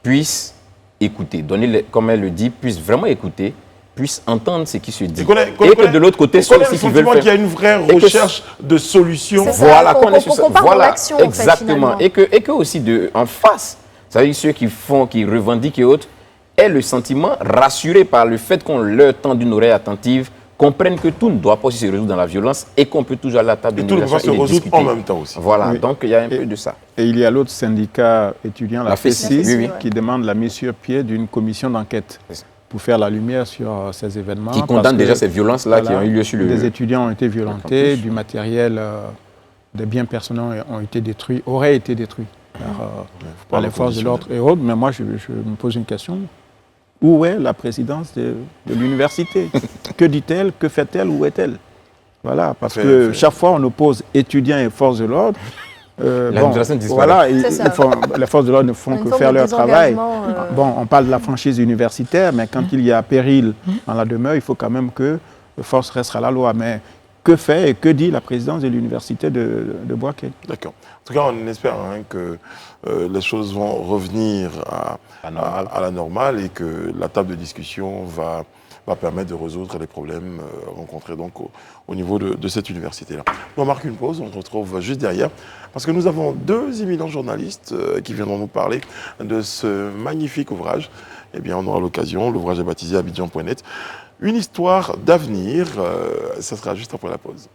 puissent écouter, comme elle le dit, puissent vraiment écouter, puissent entendre ce qui se dit. Et que de l'autre côté, ceux aussi qui veulent faire... qu'il y a une vraie recherche de solutions. C'est ça, Voilà, qu'on part dans voilà, l'action, en fait, exactement. finalement. Et que aussi en face, c'est-à-dire ceux qui revendiquent et autres, aient le sentiment, rassurés par le fait qu'on leur tend une oreille attentive, comprennent que tout ne doit pas aussi se résoudre dans la violence et qu'on peut toujours aller à la table de Et tout ne négociation va se et les résoudre discuter. en même temps aussi. Voilà, Oui. donc il y a un peu de ça. Et il y a l'autre syndicat étudiant, la La FESI, FESI, oui, oui. qui demande la mise sur pied d'une commission d'enquête C'est ça. pour faire la lumière sur ces événements. Qui parce condamne que, déjà ces violences-là qui ont eu lieu sur le... Des étudiants ont été violentés, campus. du matériel, des biens personnels ont été détruits, auraient été détruits par les forces de l'ordre et autres. Mais moi, je me pose une question. Où est la présidence de l'université? Que dit-elle? Que fait-elle? Où est-elle? Voilà, parce que chaque fois, on oppose étudiants et forces de l'ordre. L'administration disparaît. Voilà, C'est ça. les forces de l'ordre ne font Une que forme faire de leur travail. désengagement, Bon, on parle de la franchise universitaire, mais quand il y a péril dans la demeure, il faut quand même que les forces restent à la loi. Mais que fait et que dit la présidence de l'université de Bouaké? D'accord. En tout cas, on espère que les choses vont revenir à la normale et que la table de discussion va permettre de résoudre les problèmes rencontrés donc au niveau de cette université-là. On marque une pause, on se retrouve juste derrière, parce que nous avons deux éminents journalistes qui viendront nous parler de ce magnifique ouvrage. Eh bien, on aura l'occasion, l'ouvrage est baptisé Abidjan.net, une histoire d'avenir, ça sera juste après la pause.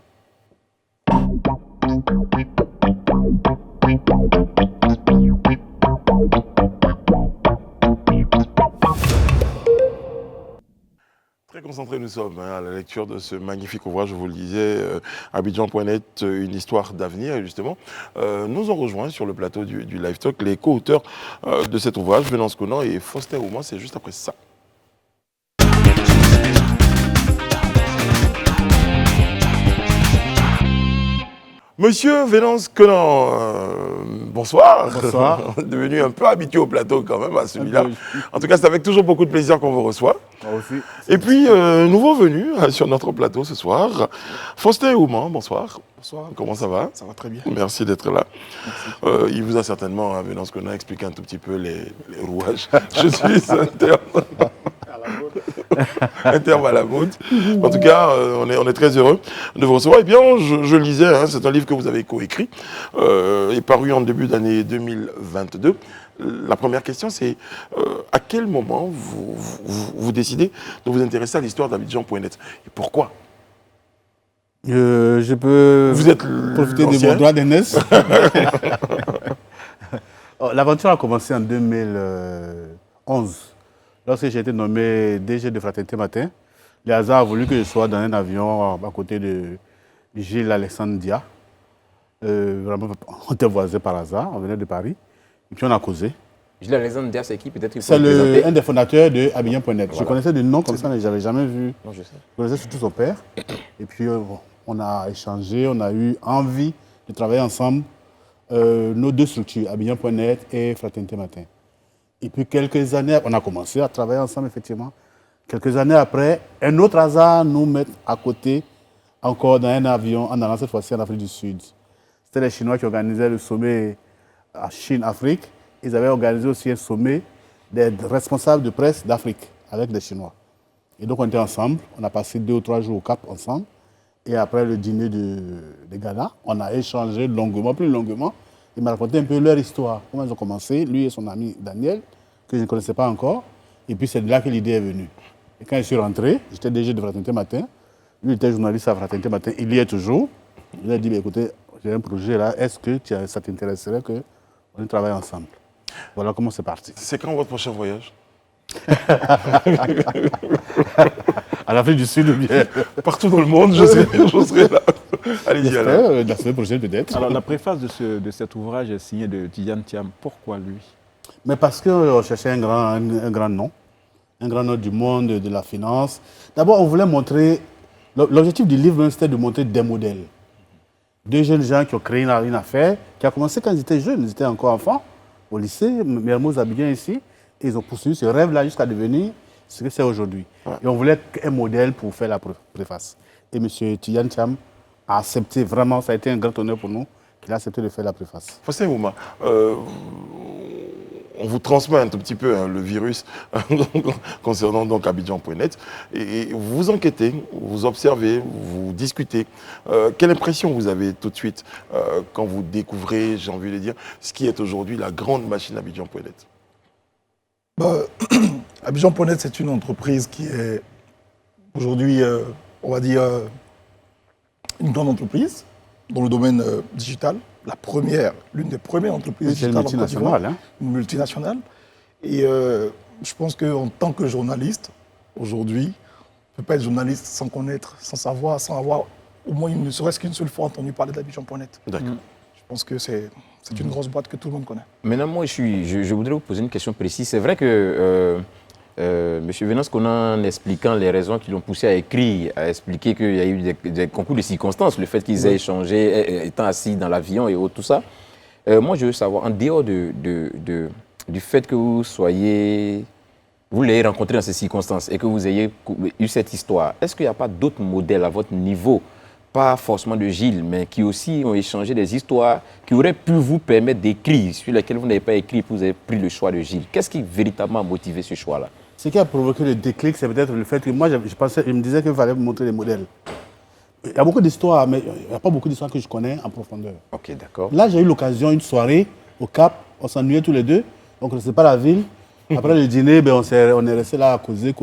Très concentrés nous sommes à la lecture de ce magnifique ouvrage, je vous le disais, Abidjan.net, une histoire d'avenir. Et justement, nous ont rejoint sur le plateau du Live Talk les co-auteurs de cet ouvrage, Venance Conan et Faustin Ouman. C'est juste après ça. Monsieur Venance Conan, bonsoir. Bonsoir. Devenu un peu habitué au plateau quand même à celui-là. En tout cas, c'est avec toujours beaucoup de plaisir qu'on vous reçoit. Moi aussi. Et puis, nouveau venu sur notre plateau ce soir, Faustin Ouman, bonsoir. Bonsoir. Comment ça va? Ça va très bien. Merci d'être là. Il vous a certainement, Venance Conan, expliqué un tout petit peu les rouages. Je suis un terme à la mode. En tout cas, on est très heureux de vous recevoir. Eh bien, je lisais, hein, c'est un livre que vous avez coécrit, est paru en début d'année 2022. La première question, c'est à quel moment vous décidez de vous intéresser à l'histoire d'Abidjan.net et pourquoi? Je peux Vous êtes profiter de l'ancien. mon droit d'aînesse. L'aventure a commencé en 2011, lorsque j'ai été nommé DG de Fraternité Matin. Le hasard a voulu que je sois dans un avion à côté de Gilles Alexandre Dia. Vraiment, on était voisins par hasard, on venait de Paris. Et puis on a causé. Gilles Alexandre Dia, c'est qui? Peut-être qu'il faut C'est le présenter. un des fondateurs de Abidjan.net. Je Voilà. connaissais de nom comme ça, mais je n'avais jamais vu. Non, je sais. Je connaissais surtout son père. Et puis, on a échangé, on a eu envie de travailler ensemble, nos deux structures, Abidjan.net et Fraternité Matin. Et puis, quelques années, on a commencé à travailler ensemble, effectivement. Quelques années après, un autre hasard nous met à côté, encore dans un avion, en allant cette fois-ci en Afrique du Sud. C'était les Chinois qui organisaient le sommet à Chine-Afrique. Ils avaient organisé aussi un sommet des responsables de presse d'Afrique avec les Chinois. Et donc, on était ensemble. On a passé 2 ou 3 jours au Cap ensemble. Et après le dîner de Ghana, on a échangé longuement, plus longuement. Ils m'ont raconté un peu leur histoire, comment ils ont commencé, lui et son ami Daniel, que je ne connaissais pas encore. Et puis, c'est de là que l'idée est venue. Et quand je suis rentré, j'étais DG de Fraternité Matin. Lui était journaliste à Fraternité Matin. Il y est toujours. Je lui ai dit, écoutez, j'ai un projet là. Est-ce que ça t'intéresserait qu'on travaille ensemble? Voilà comment c'est parti. C'est quand votre prochain voyage? À l'Afrique du Sud ou bien Partout dans le monde, je serai là. Allez-y, alors. la semaine prochaine peut-être. Alors, la préface de cet ouvrage est signée de Tidjane Thiam. Pourquoi lui? Mais parce qu'on cherchait un grand nom du monde, de la finance. D'abord, on voulait montrer, l'objectif du livre, c'était de montrer des modèles. Deux jeunes gens qui ont créé une affaire, qui a commencé quand ils étaient jeunes, ils étaient encore enfants, au lycée, Mermoz Abidjan ici, et ils ont poursuivi ce rêve-là jusqu'à devenir ce que c'est aujourd'hui. Ouais. Et on voulait un modèle pour faire la préface. Et M. Tidjane Thiam a accepté, vraiment, ça a été un grand honneur pour nous, qu'il a accepté de faire la préface. Faustin Ouma, on vous transmet un tout petit peu le virus concernant donc Abidjan.net et vous enquêtez, vous observez, vous discutez. Quelle impression vous avez tout de suite quand vous découvrez, j'ai envie de dire, ce qui est aujourd'hui la grande machine Abidjan.net? Abidjan.net, c'est une entreprise qui est aujourd'hui, on va dire, une grande entreprise dans le domaine digital. L'une des premières entreprises digitales en Côte d'Ivoire, une multinationale. Et je pense qu'en tant que journaliste, aujourd'hui, on ne peut pas être journaliste sans connaître, sans savoir, sans avoir au moins ne serait-ce qu'une seule fois entendu parler d'Abidjan.net. D'accord. Je pense que c'est une grosse boîte que tout le monde connaît. Maintenant, moi, je voudrais vous poser une question précise. C'est vrai que M. Venance Konan, en expliquant les raisons qui l'ont poussé à écrire, a expliqué qu'il y a eu des concours de circonstances, le fait qu'ils aient échangé, étant assis dans l'avion et tout ça. Moi, je veux savoir, en dehors du fait que vous l'ayez rencontré dans ces circonstances et que vous ayez eu cette histoire, est-ce qu'il n'y a pas d'autres modèles à votre niveau, pas forcément de Gilles, mais qui aussi ont échangé des histoires qui auraient pu vous permettre d'écrire, sur lesquelles vous n'avez pas écrit, vous avez pris le choix de Gilles? Qu'est-ce qui véritablement a motivé ce choix-là? Ce qui a provoqué le déclic, c'est peut-être le fait que moi, je me disais qu'il fallait montrer les modèles. Il y a beaucoup d'histoires, mais il n'y a pas beaucoup d'histoires que je connais en profondeur. Ok, d'accord. Là, j'ai eu l'occasion, une soirée au Cap, on s'ennuyait tous les deux, on ne connaissait pas la ville. Après le dîner, on est resté là à causer.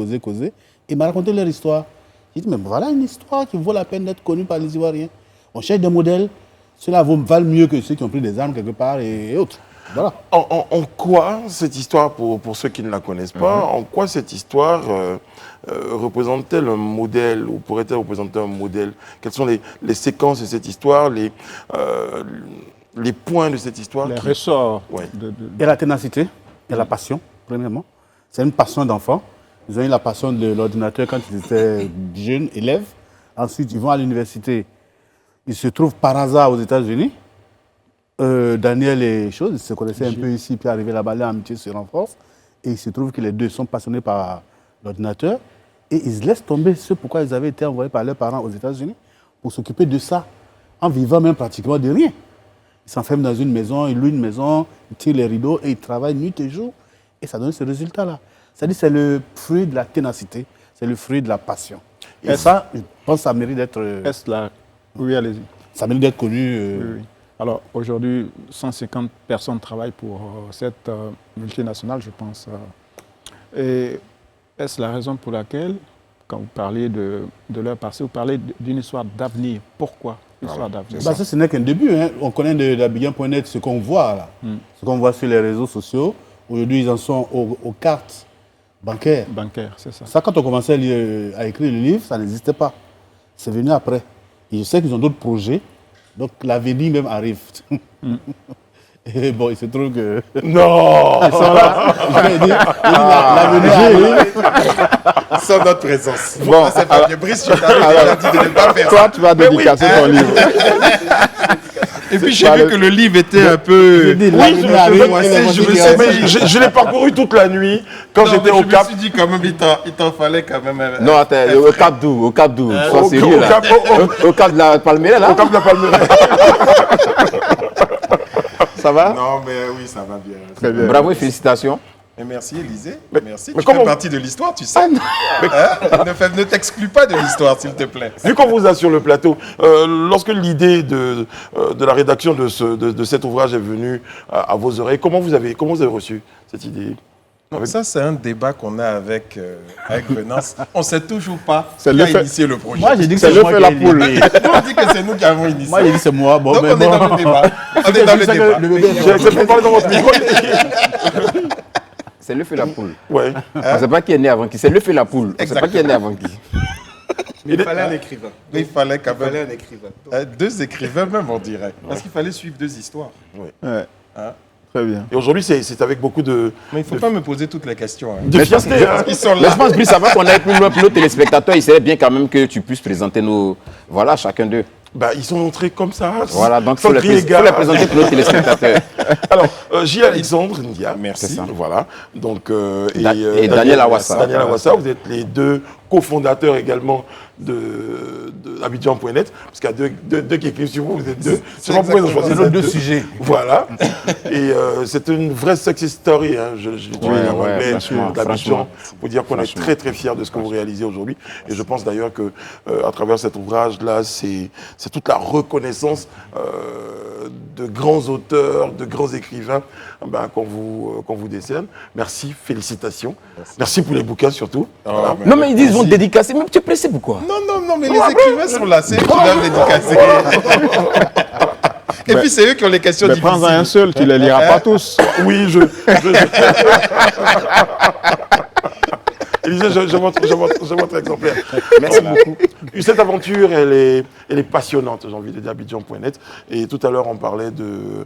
Il m'a raconté leur histoire. J'ai dit, mais voilà une histoire qui vaut la peine d'être connue par les Ivoiriens. On cherche des modèles, ceux-là valent mieux que ceux qui ont pris des armes quelque part et autres. Voilà. En quoi cette histoire, pour ceux qui ne la connaissent pas, en quoi cette histoire représente-t-elle un modèle ou pourrait-elle représenter un modèle? Quelles sont les séquences de cette histoire, les points de cette histoire? Les ressorts. Ouais. Il y a la ténacité, il y a la passion, premièrement. C'est une passion d'enfant. Ils ont eu la passion de l'ordinateur quand ils étaient jeunes élèves. Ensuite, ils vont à l'université. Ils se trouvent par hasard aux États-Unis. Daniel et Chose, ils se connaissaient un peu ici, puis arrivé là-bas, l'amitié se renforce. Et il se trouve que les deux sont passionnés par l'ordinateur. Et ils laissent tomber ce pourquoi ils avaient été envoyés par leurs parents aux États-Unis pour s'occuper de ça, en vivant même pratiquement de rien. Ils s'enferment dans une maison, ils louent une maison, ils tirent les rideaux et ils travaillent nuit et jour. Et ça donne ce résultat-là. C'est-à-dire c'est le fruit de la ténacité, c'est le fruit de la passion. Et ça, je pense que ça mérite d'être... Est-ce là? Oui, allez-y. Ça mérite d'être connu. Oui. Alors aujourd'hui, 150 personnes travaillent pour cette multinationale, je pense. Et est-ce la raison pour laquelle, quand vous parlez de leur passé, vous parlez d'une histoire d'avenir? Pourquoi histoire d'avenir? Ça, ce n'est qu'un début. Hein. On connaît d'Abidjan.net ce qu'on voit là, ce qu'on voit sur les réseaux sociaux. Aujourd'hui, ils en sont aux cartes bancaires. Bancaires, c'est ça. Ça, quand on commençait à écrire le livre, ça n'existait pas. C'est venu après. Et je sais qu'ils ont d'autres projets. Donc l'avenir même arrive. Et bon, il se trouve que... Non. Ils sont là. L'avenir arrive. Sans notre présence. Bon, c'est pas bien. Brice, tu t'avais dit de ne pas faire toi, ça. tu vas dédicacer ton livre. Et puis j'ai vu que le livre était un peu... Je l'ai parcouru toute la nuit quand j'étais au Cap. Je me suis dit quand même, il t'en fallait quand même... Non, attends, au Cap d'où? Sois sérieux là. Au Cap de la Palmeraie là? Au Cap de la Palmeraie. Ça va? Non, mais oui, ça va bien. Très bien. Bravo et félicitations. Et merci Élisée, merci. mais Tu comment- fais partie de l'histoire, tu sais. Hein? Ne t'exclus pas de l'histoire, s'il te plaît. Vu qu'on vous a sur le plateau, lorsque l'idée de la rédaction de cet ouvrage est venue à vos oreilles, comment vous avez reçu cette idée? Donc ça, c'est un débat qu'on a avec Venance. On ne sait toujours pas C'est qui le a fait- initié le projet. Moi, j'ai dit que C'est c'est le moi fait qui la ai poule. dit. Nous, on dit que c'est nous qui avons initié. Moi, j'ai dit c'est moi. Bon, Donc mais on est dans le débat. On est dans le Je sais que débat. le bébé- J'ai accepté de parler dans votre micro. C'est l'œuf et la poule. Ouais. On ne sait pas qui est né avant qui. C'est l'œuf et la poule. On ne sait pas qui est né avant qui. Il fallait un écrivain. Il fallait quand Il fallait même un écrivain. deux écrivains même, on dirait. Parce qu'il fallait suivre deux histoires. Ouais. Hein? Très bien. Et aujourd'hui, c'est avec beaucoup de Mais il ne faut pas me poser toutes les questions. Hein. de fierté. Hein. Ils sont Mais là. je pense plus avant qu'on aille plus loin pour nos téléspectateurs. Il serait bien quand même que tu puisses présenter nos. Voilà, chacun d'eux. Bah, ils sont entrés comme ça. Voilà, donc il sans faut, crier faut gare. les présenter pour nos téléspectateurs. Alors, J. Alexandre Ndia, Merci. C'est ça. Voilà. Donc, Et Daniel Awassa. Daniel Awassa, vous êtes les deux cofondateurs également de Abidjan.net, parce qu'il y a deux qui écrivent sur vous, vous êtes deux. Je sais pas pourquoi ils ont choisi C'est ces nos deux sujets. Voilà. Et c'est une vraie success story, hein. je l'ai dit Ouais, en ouais, anglais, franchement, d'Abidjan, pour dire qu'on est franchement. très très fiers de ce que vous réalisez aujourd'hui. Et je pense d'ailleurs que à travers cet ouvrage-là, c'est toute la reconnaissance de grands auteurs, de grands écrivains qu'on vous décerne. Merci, félicitations. Merci pour les bouquins surtout. Voilà. Non, mais ils disent qu'ils vont te dédicacer. Mais tu es pressé pourquoi? Non, mais les écrivains sont là, c'est eux qui doivent dédicacer. Et puis c'est eux qui ont les questions Mais difficiles. prends-en un seul, tu ne les liras pas tous. Oui, Élisée, je montre exemplaire. Merci beaucoup. Cette aventure, elle est passionnante, j'ai envie de dire, Abidjan.net. Et tout à l'heure, on parlait de...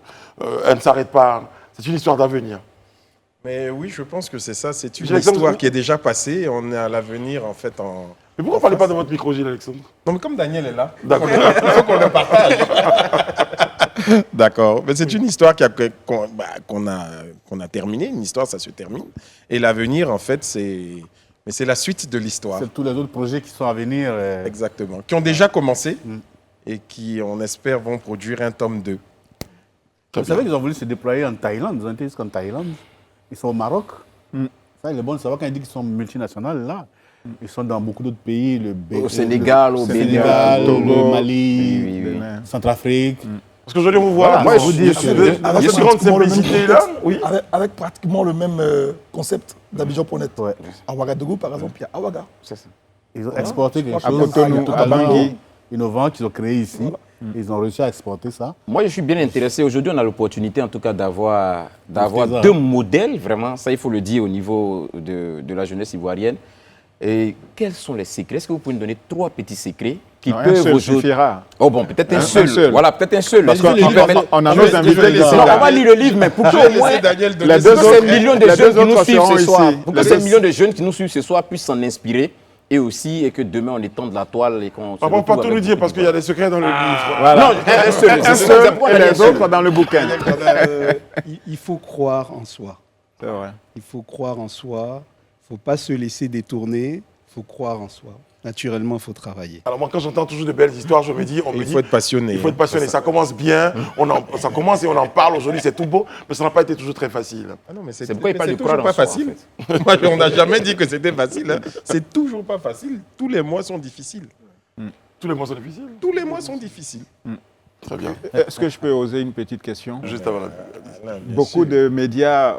elle ne s'arrête pas. C'est une histoire d'avenir. Mais oui, je pense que c'est ça. C'est une Gilles Alexandre, histoire vous- qui est déjà passée. On est à l'avenir, en fait, en... Mais pourquoi vous ne parlez pas de votre micro, Gilles Alexandre? Non, mais comme Daniel est là, D'accord. il faut qu'on le partage. D'accord. Mais c'est une histoire qu'on a terminée. Une histoire, ça se termine. Et l'avenir, en fait, c'est la suite de l'histoire. C'est tous les autres projets qui sont à venir. Exactement. Qui ont déjà commencé et qui, on espère, vont produire un tome 2. Vous savez qu'ils ont voulu se déployer en Thaïlande, ils ont été jusqu'en Thaïlande. Ils sont au Maroc. Ça, il est bon de savoir quand ils disent qu'ils sont multinationales, là. Ils sont dans beaucoup d'autres pays, Au Sénégal, au Sénégal, Bénin, le Mali, Oui, oui, oui. Centrafrique. Parce qu'aujourd'hui, on vous voit. Voilà, moi, je vous dis que- il y a cette grande simplicité là. Oui. Avec pratiquement le même concept d'Abidjan.net. Ouais. À Ouagadougou, par exemple, il y a Ouaga. C'est ça. Ils ont exporté quelque À chose Cotonou, à totalement Bangui. innovant qu'ils ont créé ici. Ils ont réussi à exporter ça. Moi, je suis bien intéressé. Aujourd'hui, on a l'opportunité, en tout cas, d'avoir Trésor. deux modèles, vraiment. Ça, il faut le dire au niveau de la jeunesse ivoirienne. Et quels sont les secrets? Est-ce que vous pouvez nous donner 3 petits secrets qui Non, un peuvent seul aujourd'hui... suffira. Oh bon, peut-être un Un seul. seul. Voilà, peut-être un seul. Parce Les- qu'on on a nos invités. Non, on va lire le livre, mais pour Je vais qu'au laisser moins... Daniel donner Les ses deux Pour que secrets. ces millions de les jeunes deux qui nous autres suivent seront ce soir, ici. pour que Les ces deux- millions de jeunes qui nous suivent ce soir puissent s'en inspirer et aussi et que demain on étende la toile et qu'on se On ne va pas retrouve tout avec nous dire beaucoup parce de qu'il y a des secrets dans le livre. Voilà. Non, un seul. Un c'est- seul c'est pourquoi on et a dit un les seul. autres dans le bouquin. Il faut croire en soi. C'est vrai. Il faut croire en soi. Il ne faut pas se laisser détourner. Il faut croire en soi. Naturellement, il faut travailler. Alors moi, quand j'entends toujours de belles histoires, je me dis, Il faut être passionné. il faut être passionné. Ça commence bien, ça commence et on en parle aujourd'hui, c'est tout beau, mais ça n'a pas été toujours très facile. Ah non, mais C'est pourquoi il parle de toujours croire en pas soi, facile. en fait. Moi, on n'a jamais dit que c'était facile. Hein. C'est toujours pas facile. Tous les mois sont difficiles. Tous les mois sont difficiles. Tous les mois sont difficiles. Très bien. Est-ce que je peux oser une petite question? Juste avant la... Beaucoup de médias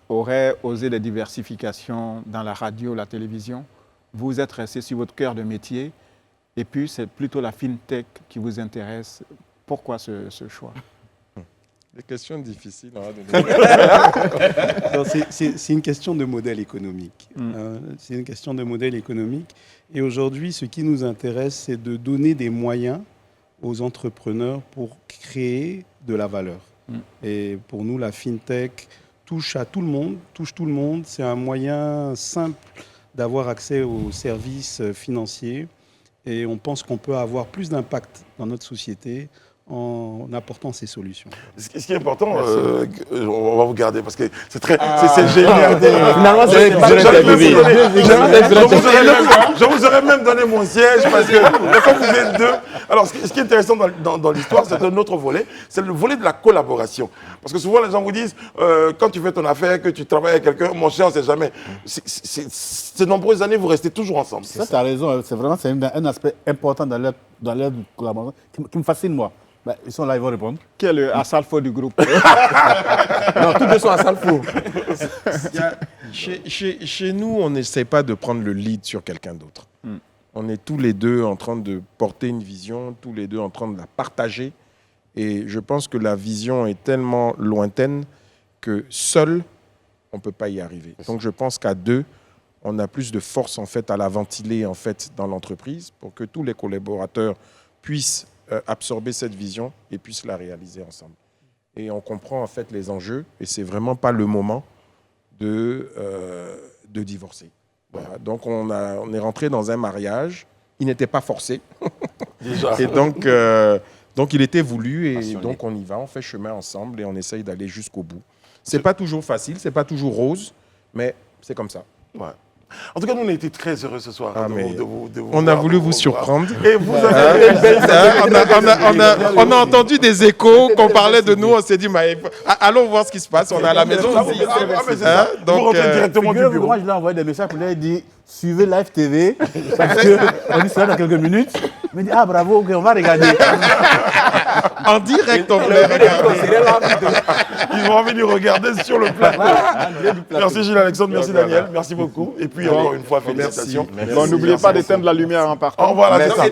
auraient osé des diversifications dans la radio, la télévision. Vous êtes resté sur votre cœur de métier et puis c'est plutôt la fintech qui vous intéresse. Pourquoi ce choix? Des questions difficiles. Non, c'est une question de modèle économique. C'est une question de modèle économique. Et aujourd'hui, ce qui nous intéresse, c'est de donner des moyens aux entrepreneurs pour créer de la valeur. Et pour nous, la fintech touche tout le monde. C'est un moyen simple d'avoir accès aux services financiers. Et on pense qu'on peut avoir plus d'impact dans notre société en apportant ces solutions. Ce qui est important, on va vous garder parce que c'est très, c'est génial. Finalement, c'est Je vous aurais même donné mon siège parce que comme vous êtes deux. Alors, ce qui est intéressant dans l'histoire, c'est un autre volet, c'est le volet de la collaboration. Parce que souvent, les gens vous disent, quand tu fais ton affaire, que tu travailles avec quelqu'un, mon cher, on ne sait jamais. Ces nombreuses années, vous restez toujours ensemble. Ça, tu as raison. C'est vraiment un aspect important dans leur collaboration qui me fascine, moi. Ben, ils sont là, ils vont répondre. Qui est le Assalfo du groupe? Non, tous deux sont à Salfo. Chez nous, on n'essaie pas de prendre le lead sur quelqu'un d'autre. On est tous les deux en train de porter une vision, tous les deux en train de la partager. Et je pense que la vision est tellement lointaine que seul, on ne peut pas y arriver. Donc je pense qu'à deux, on a plus de force en fait à la ventiler en fait dans l'entreprise pour que tous les collaborateurs puissent absorber cette vision et puissent la réaliser ensemble. Et on comprend en fait les enjeux et c'est vraiment pas le moment de divorcer. Voilà. Donc on est rentré dans un mariage, il n'était pas forcé. Déjà. Et donc il était voulu et Passionné. donc on y va, on fait chemin ensemble et on essaye d'aller jusqu'au bout. C'est pas toujours facile, c'est pas toujours rose, mais c'est comme ça. Ouais. En tout cas, nous, on a été très heureux ce soir Ah, de mais vous On a voir, voulu de vous voir. surprendre. Et vous avez une belle On a entendu des échos qu'on parlait de nous, on s'est dit, mais, allons voir ce qui se passe, on est à la maison Ah, aussi. mais c'est ça. Hein, donc, vous rentrez directement du bureau. Moi, je lui ai envoyé des messages pour lui dire suivez Live TV, parce qu'on y sera dans quelques minutes. Il me dit ah bravo, ok, on va regarder. en direct, on voulait regarder. Ils vont venir regarder sur le plateau. Merci Gilles Alexandre, merci Daniel, merci beaucoup. Et puis encore une fois, félicitations. Bon, n'oubliez pas d'éteindre la lumière en partant. Au revoir, c'est ça.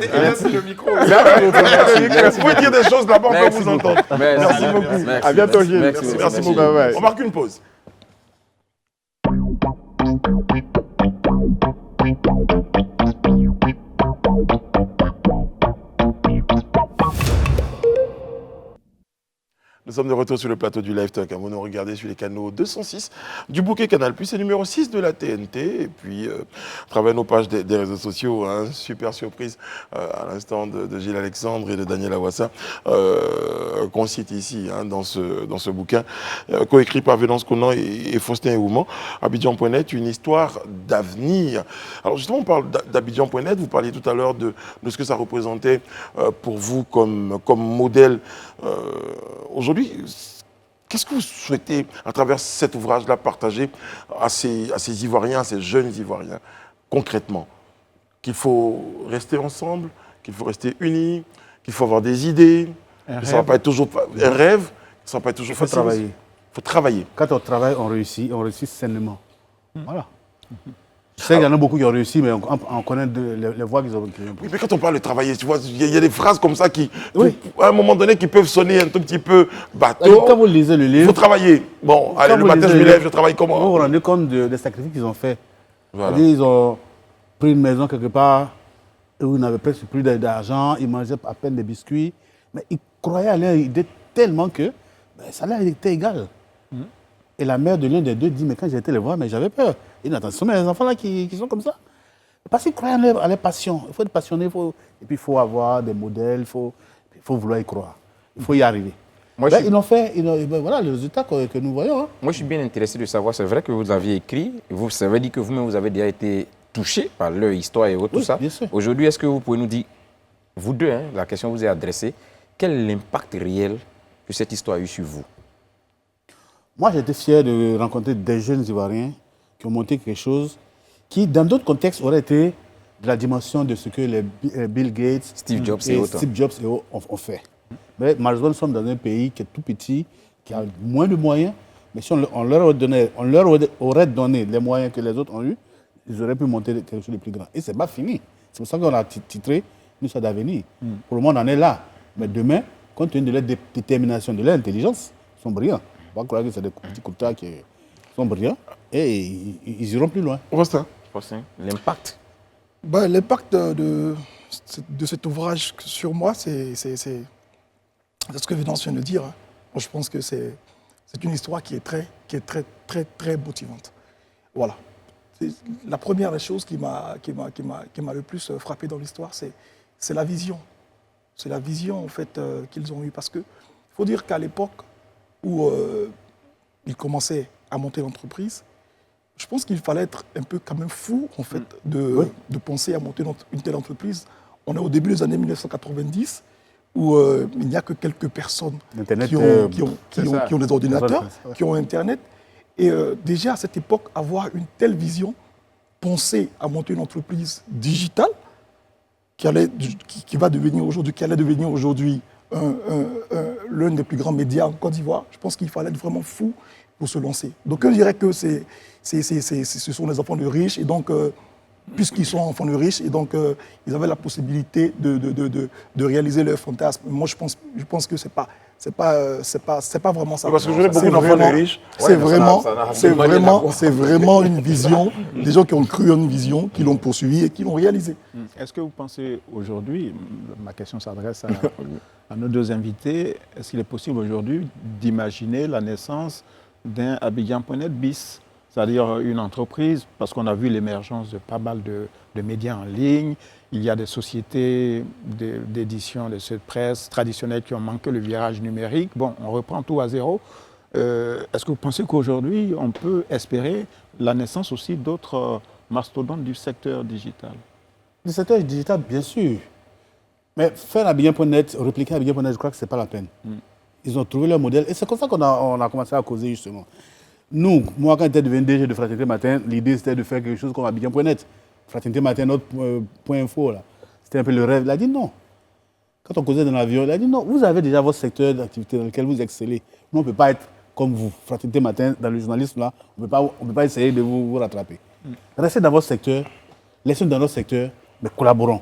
le micro. Vous pouvez dire des choses là-bas, on peut vous entendre. Merci beaucoup. À bientôt, Gilles. Merci beaucoup. Bye bye. On marque une pause. Nous sommes de retour sur le plateau du Live Talk. Vous nous regardez sur les canaux 206 du bouquet Canal+, et numéro 6 de la TNT. Et puis, à travers nos pages des réseaux sociaux, hein, super surprise à l'instant de Gilles Alexandre et de Daniel Awassa, qu'on cite ici hein, dans ce bouquin, coécrit par Vélance Conan et Faustin Ouman. Abidjan.net, une histoire d'avenir. Alors justement, on parle d'Abidjan.net. Vous parliez tout à l'heure de ce que ça représentait pour vous comme modèle. Aujourd'hui, qu'est-ce que vous souhaitez, à travers cet ouvrage-là, partager à ces Ivoiriens, à ces jeunes Ivoiriens, concrètement? Qu'il faut rester ensemble, qu'il faut rester unis, qu'il faut avoir des idées, que ça ne va pas être toujours un rêve, ça ne va pas être toujours facile. Travailler. Il faut travailler. Quand on travaille, on réussit sainement. Voilà. Je sais qu'il y en a beaucoup qui ont réussi, mais on connaît les voies qu'ils ont pris. Oui, mais quand on parle de travailler, tu vois, il y a des phrases comme ça qui, Oui. à un moment donné, qui peuvent sonner un tout petit peu bateau. Quand vous lisez le Il livre, faut travailler. Bon, allez, Quand le vous matin, je lisez me le lève, livre, je travaille vous comment? vous rendez compte des sacrifices qu'ils ont faits. Voilà. C'est-à-dire, ils ont pris une maison quelque part où ils n'avaient presque plus d'argent, ils mangeaient à peine des biscuits, mais ils croyaient à leur idée tellement que ça leur était égal. Et la mère de l'un des deux dit, mais quand j'étais les voir, mais j'avais peur. Il dit, attention, mais les enfants là qui sont comme ça. Parce qu'ils croient à leur passion. Il faut être passionné, et puis il faut avoir des modèles, il faut vouloir y croire. Il faut y arriver. Moi, Ils l'ont fait, voilà le résultat que nous voyons. Hein. Moi, je suis bien intéressé de savoir, c'est vrai que vous aviez écrit, ça veut dire que vous-même, vous avez déjà été touché par leur histoire et tout Oui, ça. bien sûr. Aujourd'hui, est-ce que vous pouvez nous dire, vous deux, hein, la question vous est adressée, quel est l'impact réel que cette histoire a eu sur vous? Moi, j'étais fier de rencontrer des jeunes Ivoiriens qui ont monté quelque chose qui, dans d'autres contextes, aurait été de la dimension de ce que les Bill Gates, Steve Jobs et autres. Steve Jobs et autres ont fait. Mais malheureusement, nous sommes dans un pays qui est tout petit, qui a moins de moyens. Mais si on leur aurait donné les moyens que les autres ont eus, ils auraient pu monter quelque chose de plus grand. Et ce n'est pas fini. C'est pour ça qu'on a titré Nous sommes d'avenir. Pour le moment, on en est là. Mais demain, compte tenu de leur détermination, de leur intelligence, ils sont brillants. On va croire que c'est des petits coups qui sont brillants et ils iront plus loin. Rostin. L'impact. L'impact de cet ouvrage sur moi, c'est ce que Vénance vient de dire. Moi, je pense que c'est une histoire qui est très motivante. Voilà. La première des choses qui m'a le plus frappé dans l'histoire, c'est la vision. C'est la vision en fait qu'ils ont eue. Parce qu'il faut dire qu'à l'époque où ils commençaient à monter l'entreprise, je pense qu'il fallait être un peu quand même fou en fait de penser à monter une telle entreprise. On est au début des années 1990 où il n'y a que quelques personnes qui ont des ordinateurs, qui ont Internet. Et déjà à cette époque, avoir une telle vision, penser à monter une entreprise digitale qui allait devenir aujourd'hui l'un des plus grands médias en Côte d'Ivoire, je pense qu'il fallait être vraiment fou pour se lancer. Donc je dirais que ce sont les enfants de riches et donc puisqu'ils sont enfants de riches, et donc ils avaient la possibilité de réaliser leur fantasme. Moi, je pense que c'est pas vraiment ça. Parce que je connais beaucoup C'est d'enfants de vraiment- riches. C'est mais vraiment, ça n'a c'est absolument rien à vraiment, voir. c'est vraiment une vision, des gens qui ont cru en une vision, qui l'ont poursuivi et qui l'ont réalisé. Est-ce que vous pensez aujourd'hui, ma question s'adresse à nos deux invités, est-ce qu'il est possible aujourd'hui d'imaginer la naissance d'un Abidjan.net bis, c'est-à-dire une entreprise, parce qu'on a vu l'émergence de pas mal de médias en ligne, il y a des sociétés d'édition de cette presse traditionnelle qui ont manqué le virage numérique. Bon, on reprend tout à zéro. Est-ce que vous pensez qu'aujourd'hui, on peut espérer la naissance aussi d'autres mastodontes du secteur digital? Le secteur digital, bien sûr. Mais faire Abidjan.net, répliquer Abidjan.net, je crois que ce n'est pas la peine. Ils ont trouvé leur modèle. Et c'est comme ça qu'on a commencé à causer, justement. Nous, moi, quand j'étais devenu DG de Fraternité Matin, l'idée, c'était de faire quelque chose comme Abidjan.net. Fraternité Matin, notre point info, là. C'était un peu le rêve. Il a dit non. Quand on causait dans l'avion, il a dit non, vous avez déjà votre secteur d'activité dans lequel vous excellez. Nous, on ne peut pas être comme vous. Fraternité Matin, dans le journalisme, là, on ne peut pas essayer de vous rattraper. Restez dans votre secteur, laissez-nous dans notre secteur, mais collaborons.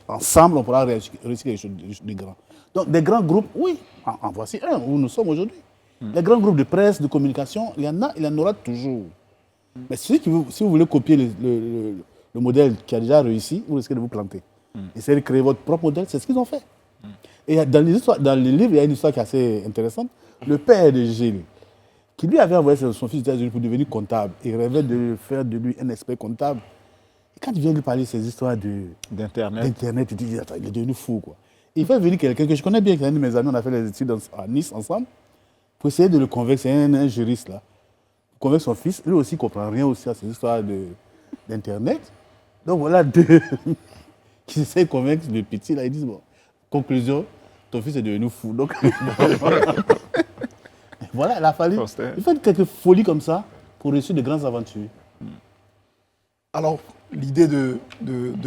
Ensemble, on pourra réussir quelque chose de grand. Donc, des grands groupes, oui, en voici un où nous sommes aujourd'hui. Les grands groupes de presse, de communication, il y en aura toujours. Mais si vous voulez copier le modèle qui a déjà réussi, vous risquez de vous planter. Essayez de créer votre propre modèle, c'est ce qu'ils ont fait. Et dans les livres, il y a une histoire qui est assez intéressante. Le père de Gilles, qui lui avait envoyé son fils aux États-Unis pour devenir comptable, il rêvait de faire de lui un expert comptable. Et quand il vient lui parler de ces histoires d'Internet, il dit, attends, il est devenu fou, quoi. Et il fait venir quelqu'un que je connais bien, qui est un de mes amis, on a fait les études à Nice ensemble, pour essayer de le convaincre, c'est un juriste là, pour convaincre son fils, lui aussi ne comprend rien aussi à ces histoires d'Internet. Donc voilà deux qui essaient de convaincre le petit, là, ils disent, bon, conclusion, ton fils est devenu fou. Donc, voilà, il a fallu, il fait quelques folies comme ça pour réussir de grandes aventures. Alors, l'idée de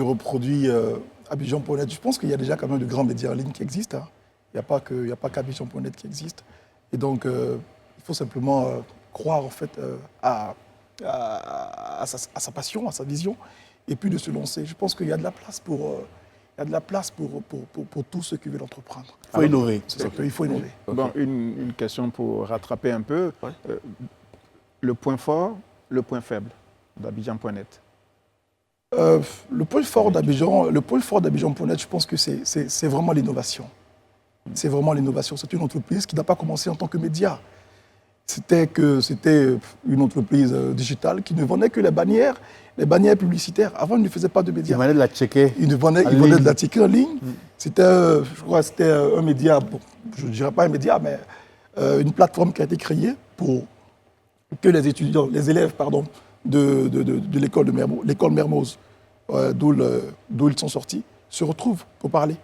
reproduire Abidjan.net, je pense qu'il y a déjà quand même de grands médias en ligne qui existent. Hein. Il n'y a pas qu'Abidjan.net qui existe. Et donc, il faut simplement croire en fait à sa passion, à sa vision, et puis de se lancer. Je pense qu'il y a de la place pour tous ceux qui veulent entreprendre. Il faut innover. Il faut innover. Bon, une question pour rattraper un peu. Ouais. Le point fort, le point faible d'Abidjan.net. Le point fort d'Abidjan.net, je pense que c'est vraiment l'innovation. C'est vraiment l'innovation. C'est une entreprise qui n'a pas commencé en tant que média. C'était une entreprise digitale qui ne vendait que les bannières publicitaires. Avant, ils ne faisaient pas de médias. Ils venaient de la checker. Ils vendaient de la checker en ligne. C'était, je crois, c'était un média, bon, je ne dirais pas un média, mais une plateforme qui a été créée pour que les étudiants, les élèves, pardon, de l'école de Mermoz, l'école Mermoz, d'où ils sont sortis, se retrouvent pour parler.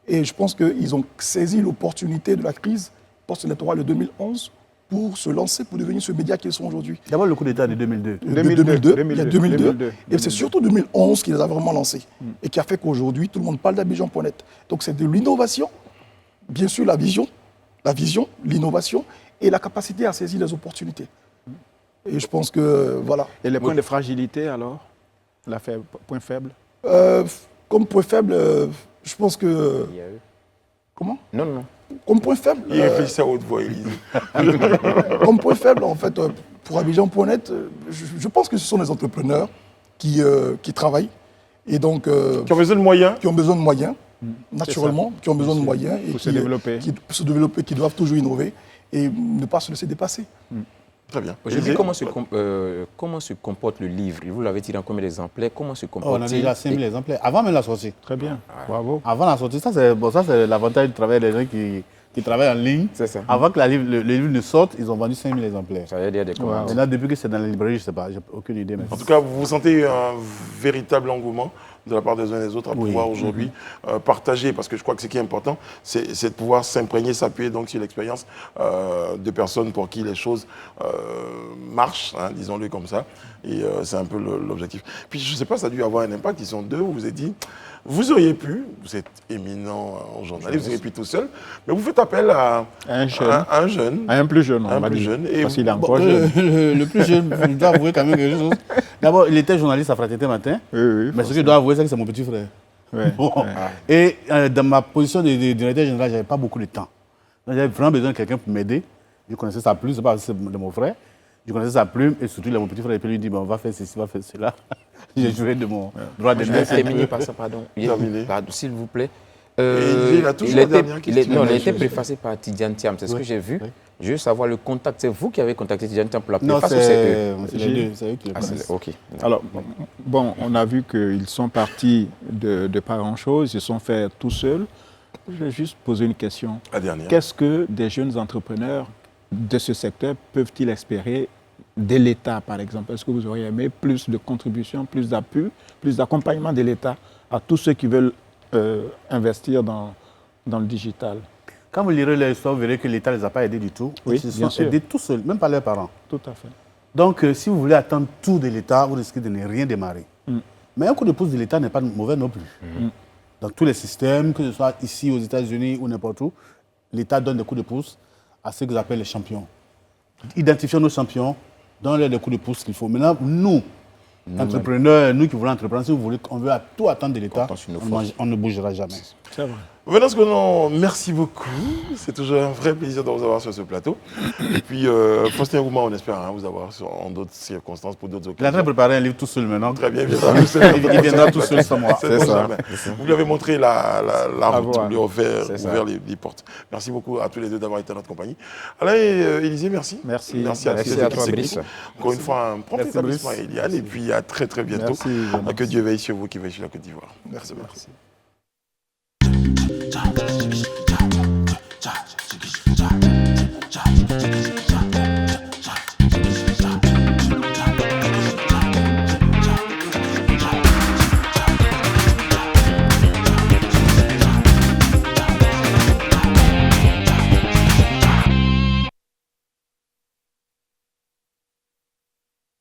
Et je pense qu'ils ont saisi l'opportunité de la crise post-électorale de 2011 pour se lancer, pour devenir ce média qu'ils sont aujourd'hui. D'abord le coup d'État de 2002. Il y a 2002. Et c'est surtout 2011 qui les a vraiment lancés. Et qui a fait qu'aujourd'hui, tout le monde parle d'Abidjan.net. Donc c'est de l'innovation, bien sûr la vision, l'innovation et la capacité à saisir les opportunités. Et je pense que, voilà. Et les points de fragilité alors? Point faible? Comme point faible, je pense que... Comment? Non. Comme point faible... Il réfléchit à haute voix, Élise. Comme point faible, en fait, pour Abidjan.net, je pense que ce sont les entrepreneurs qui travaillent et donc... qui ont besoin de moyens. Qui ont besoin de moyens, naturellement, qui ont besoin de moyens. Et pour se développer. Pour se développer, qui doivent toujours innover et ne pas se laisser dépasser. Très bien. Aujourd'hui, comment se comporte le livre? Vous l'avez tiré en combien d'exemplaires? Comment se comporte-t-il? On a déjà 5000 exemplaires. Avant même la sortie. Très bien. Bravo. Avant la sortie, ça c'est l'avantage du travail des gens qui travaillent en ligne. C'est ça. Avant que le livre ne sorte, ils ont vendu 5000 exemplaires. Ça veut dire des commandes. Maintenant, depuis que c'est dans la librairie, je ne sais pas, j'ai aucune idée. En tout cas, vous sentez un véritable engouement de la part des uns et des autres à Oui. pouvoir aujourd'hui partager, parce que je crois que ce qui est important, c'est de pouvoir s'imprégner, s'appuyer donc sur l'expérience de personnes pour qui les choses marchent, hein, disons-le comme ça. Et c'est un peu l'objectif. Puis je ne sais pas, ça a dû avoir un impact. Ils sont deux, vous vous êtes dit, vous auriez pu, vous êtes éminent en journaliste, vous auriez pu tout seul, mais vous faites appel à Un jeune. un jeune. Un plus jeune, on Un va plus dire. jeune. Et Parce qu'il est Bon, encore jeune. le plus jeune, je dois avouer quand même quelque chose. D'abord, il était journaliste à Fraternité Matin, Oui, oui. mais ce que je dois avouer, c'est que c'est mon petit frère. Ouais, Bon. ouais. Et dans ma position de directeur général, je n'avais pas beaucoup de temps. Donc, j'avais vraiment besoin de quelqu'un pour m'aider. Je connaissais sa plume, c'est pas c'est de mon frère. Je connaissais sa plume et surtout, il a mon petit frère. Et puis, il lui dit, on va faire ceci, on va faire cela. J'ai joué de mon droit de Je vais main. terminer par ça, pardon. Terminé. Pardon, s'il vous plaît. il a toujours la dernière question. Non, il a été préfacé par Tidiane Thiam, c'est ce que j'ai vu. Oui. Je veux savoir le contact. C'est vous qui avez contacté Tidiane Thiam pour la Non, préface ou c'est eux c'est les deux, c'est eux qui le Ah, connaissent. ok. Alors, bon, on a vu qu'ils sont partis de pas grand-chose, ils se sont fait tout seuls. Je vais juste poser une question. La dernière. Qu'est-ce que des jeunes entrepreneurs de ce secteur peuvent-ils espérer de l'État, par exemple? Est-ce que vous auriez aimé plus de contributions, plus d'appui, plus d'accompagnement de l'État à tous ceux qui veulent investir dans le digital? Quand vous lirez leur histoire, vous verrez que l'État ne les a pas aidés du tout. Oui, Ils se bien sont sûr. aidés tout seuls, même pas leurs parents. Tout à fait. Donc, si vous voulez attendre tout de l'État, vous risquez de ne rien démarrer. Mais un coup de pouce de l'État n'est pas mauvais non plus. Dans tous les systèmes, que ce soit ici aux États-Unis ou n'importe où, l'État donne des coups de pouce à ceux qu'ils appellent les champions. Identifions nos champions, donnons-leur des coups de pouce qu'il faut. Maintenant, nous, entrepreneurs, nous qui voulons entreprendre, si vous voulez, on veut tout attendre de l'État, Comptons sur nos on ne bougera jamais. C'est vrai. Venance Konan, merci beaucoup. C'est toujours un vrai plaisir de vous avoir sur ce plateau. Et puis, Faustin Ouma, on espère vous avoir en d'autres circonstances, pour d'autres Il est en train de occasions. préparer un livre tout seul maintenant. Très bien, il viendra tout seul. Il viendra tout seul sans moi. C'est pour ça. Vous lui avez montré la route, voie. vous lui avez ouvert C'est ça. les portes. Merci beaucoup à tous les deux d'avoir été à notre compagnie. Alain et Élisée, merci. Merci. Merci à tous Merci les à équipes toi, techniques. Brice. Encore une fois, un prompt Merci, établissement à Brice. Eliane. Et puis, à très très bientôt. Merci, Venance. Que Dieu veille sur vous qui veille sur la Côte d'Ivoire. Merci. Merci.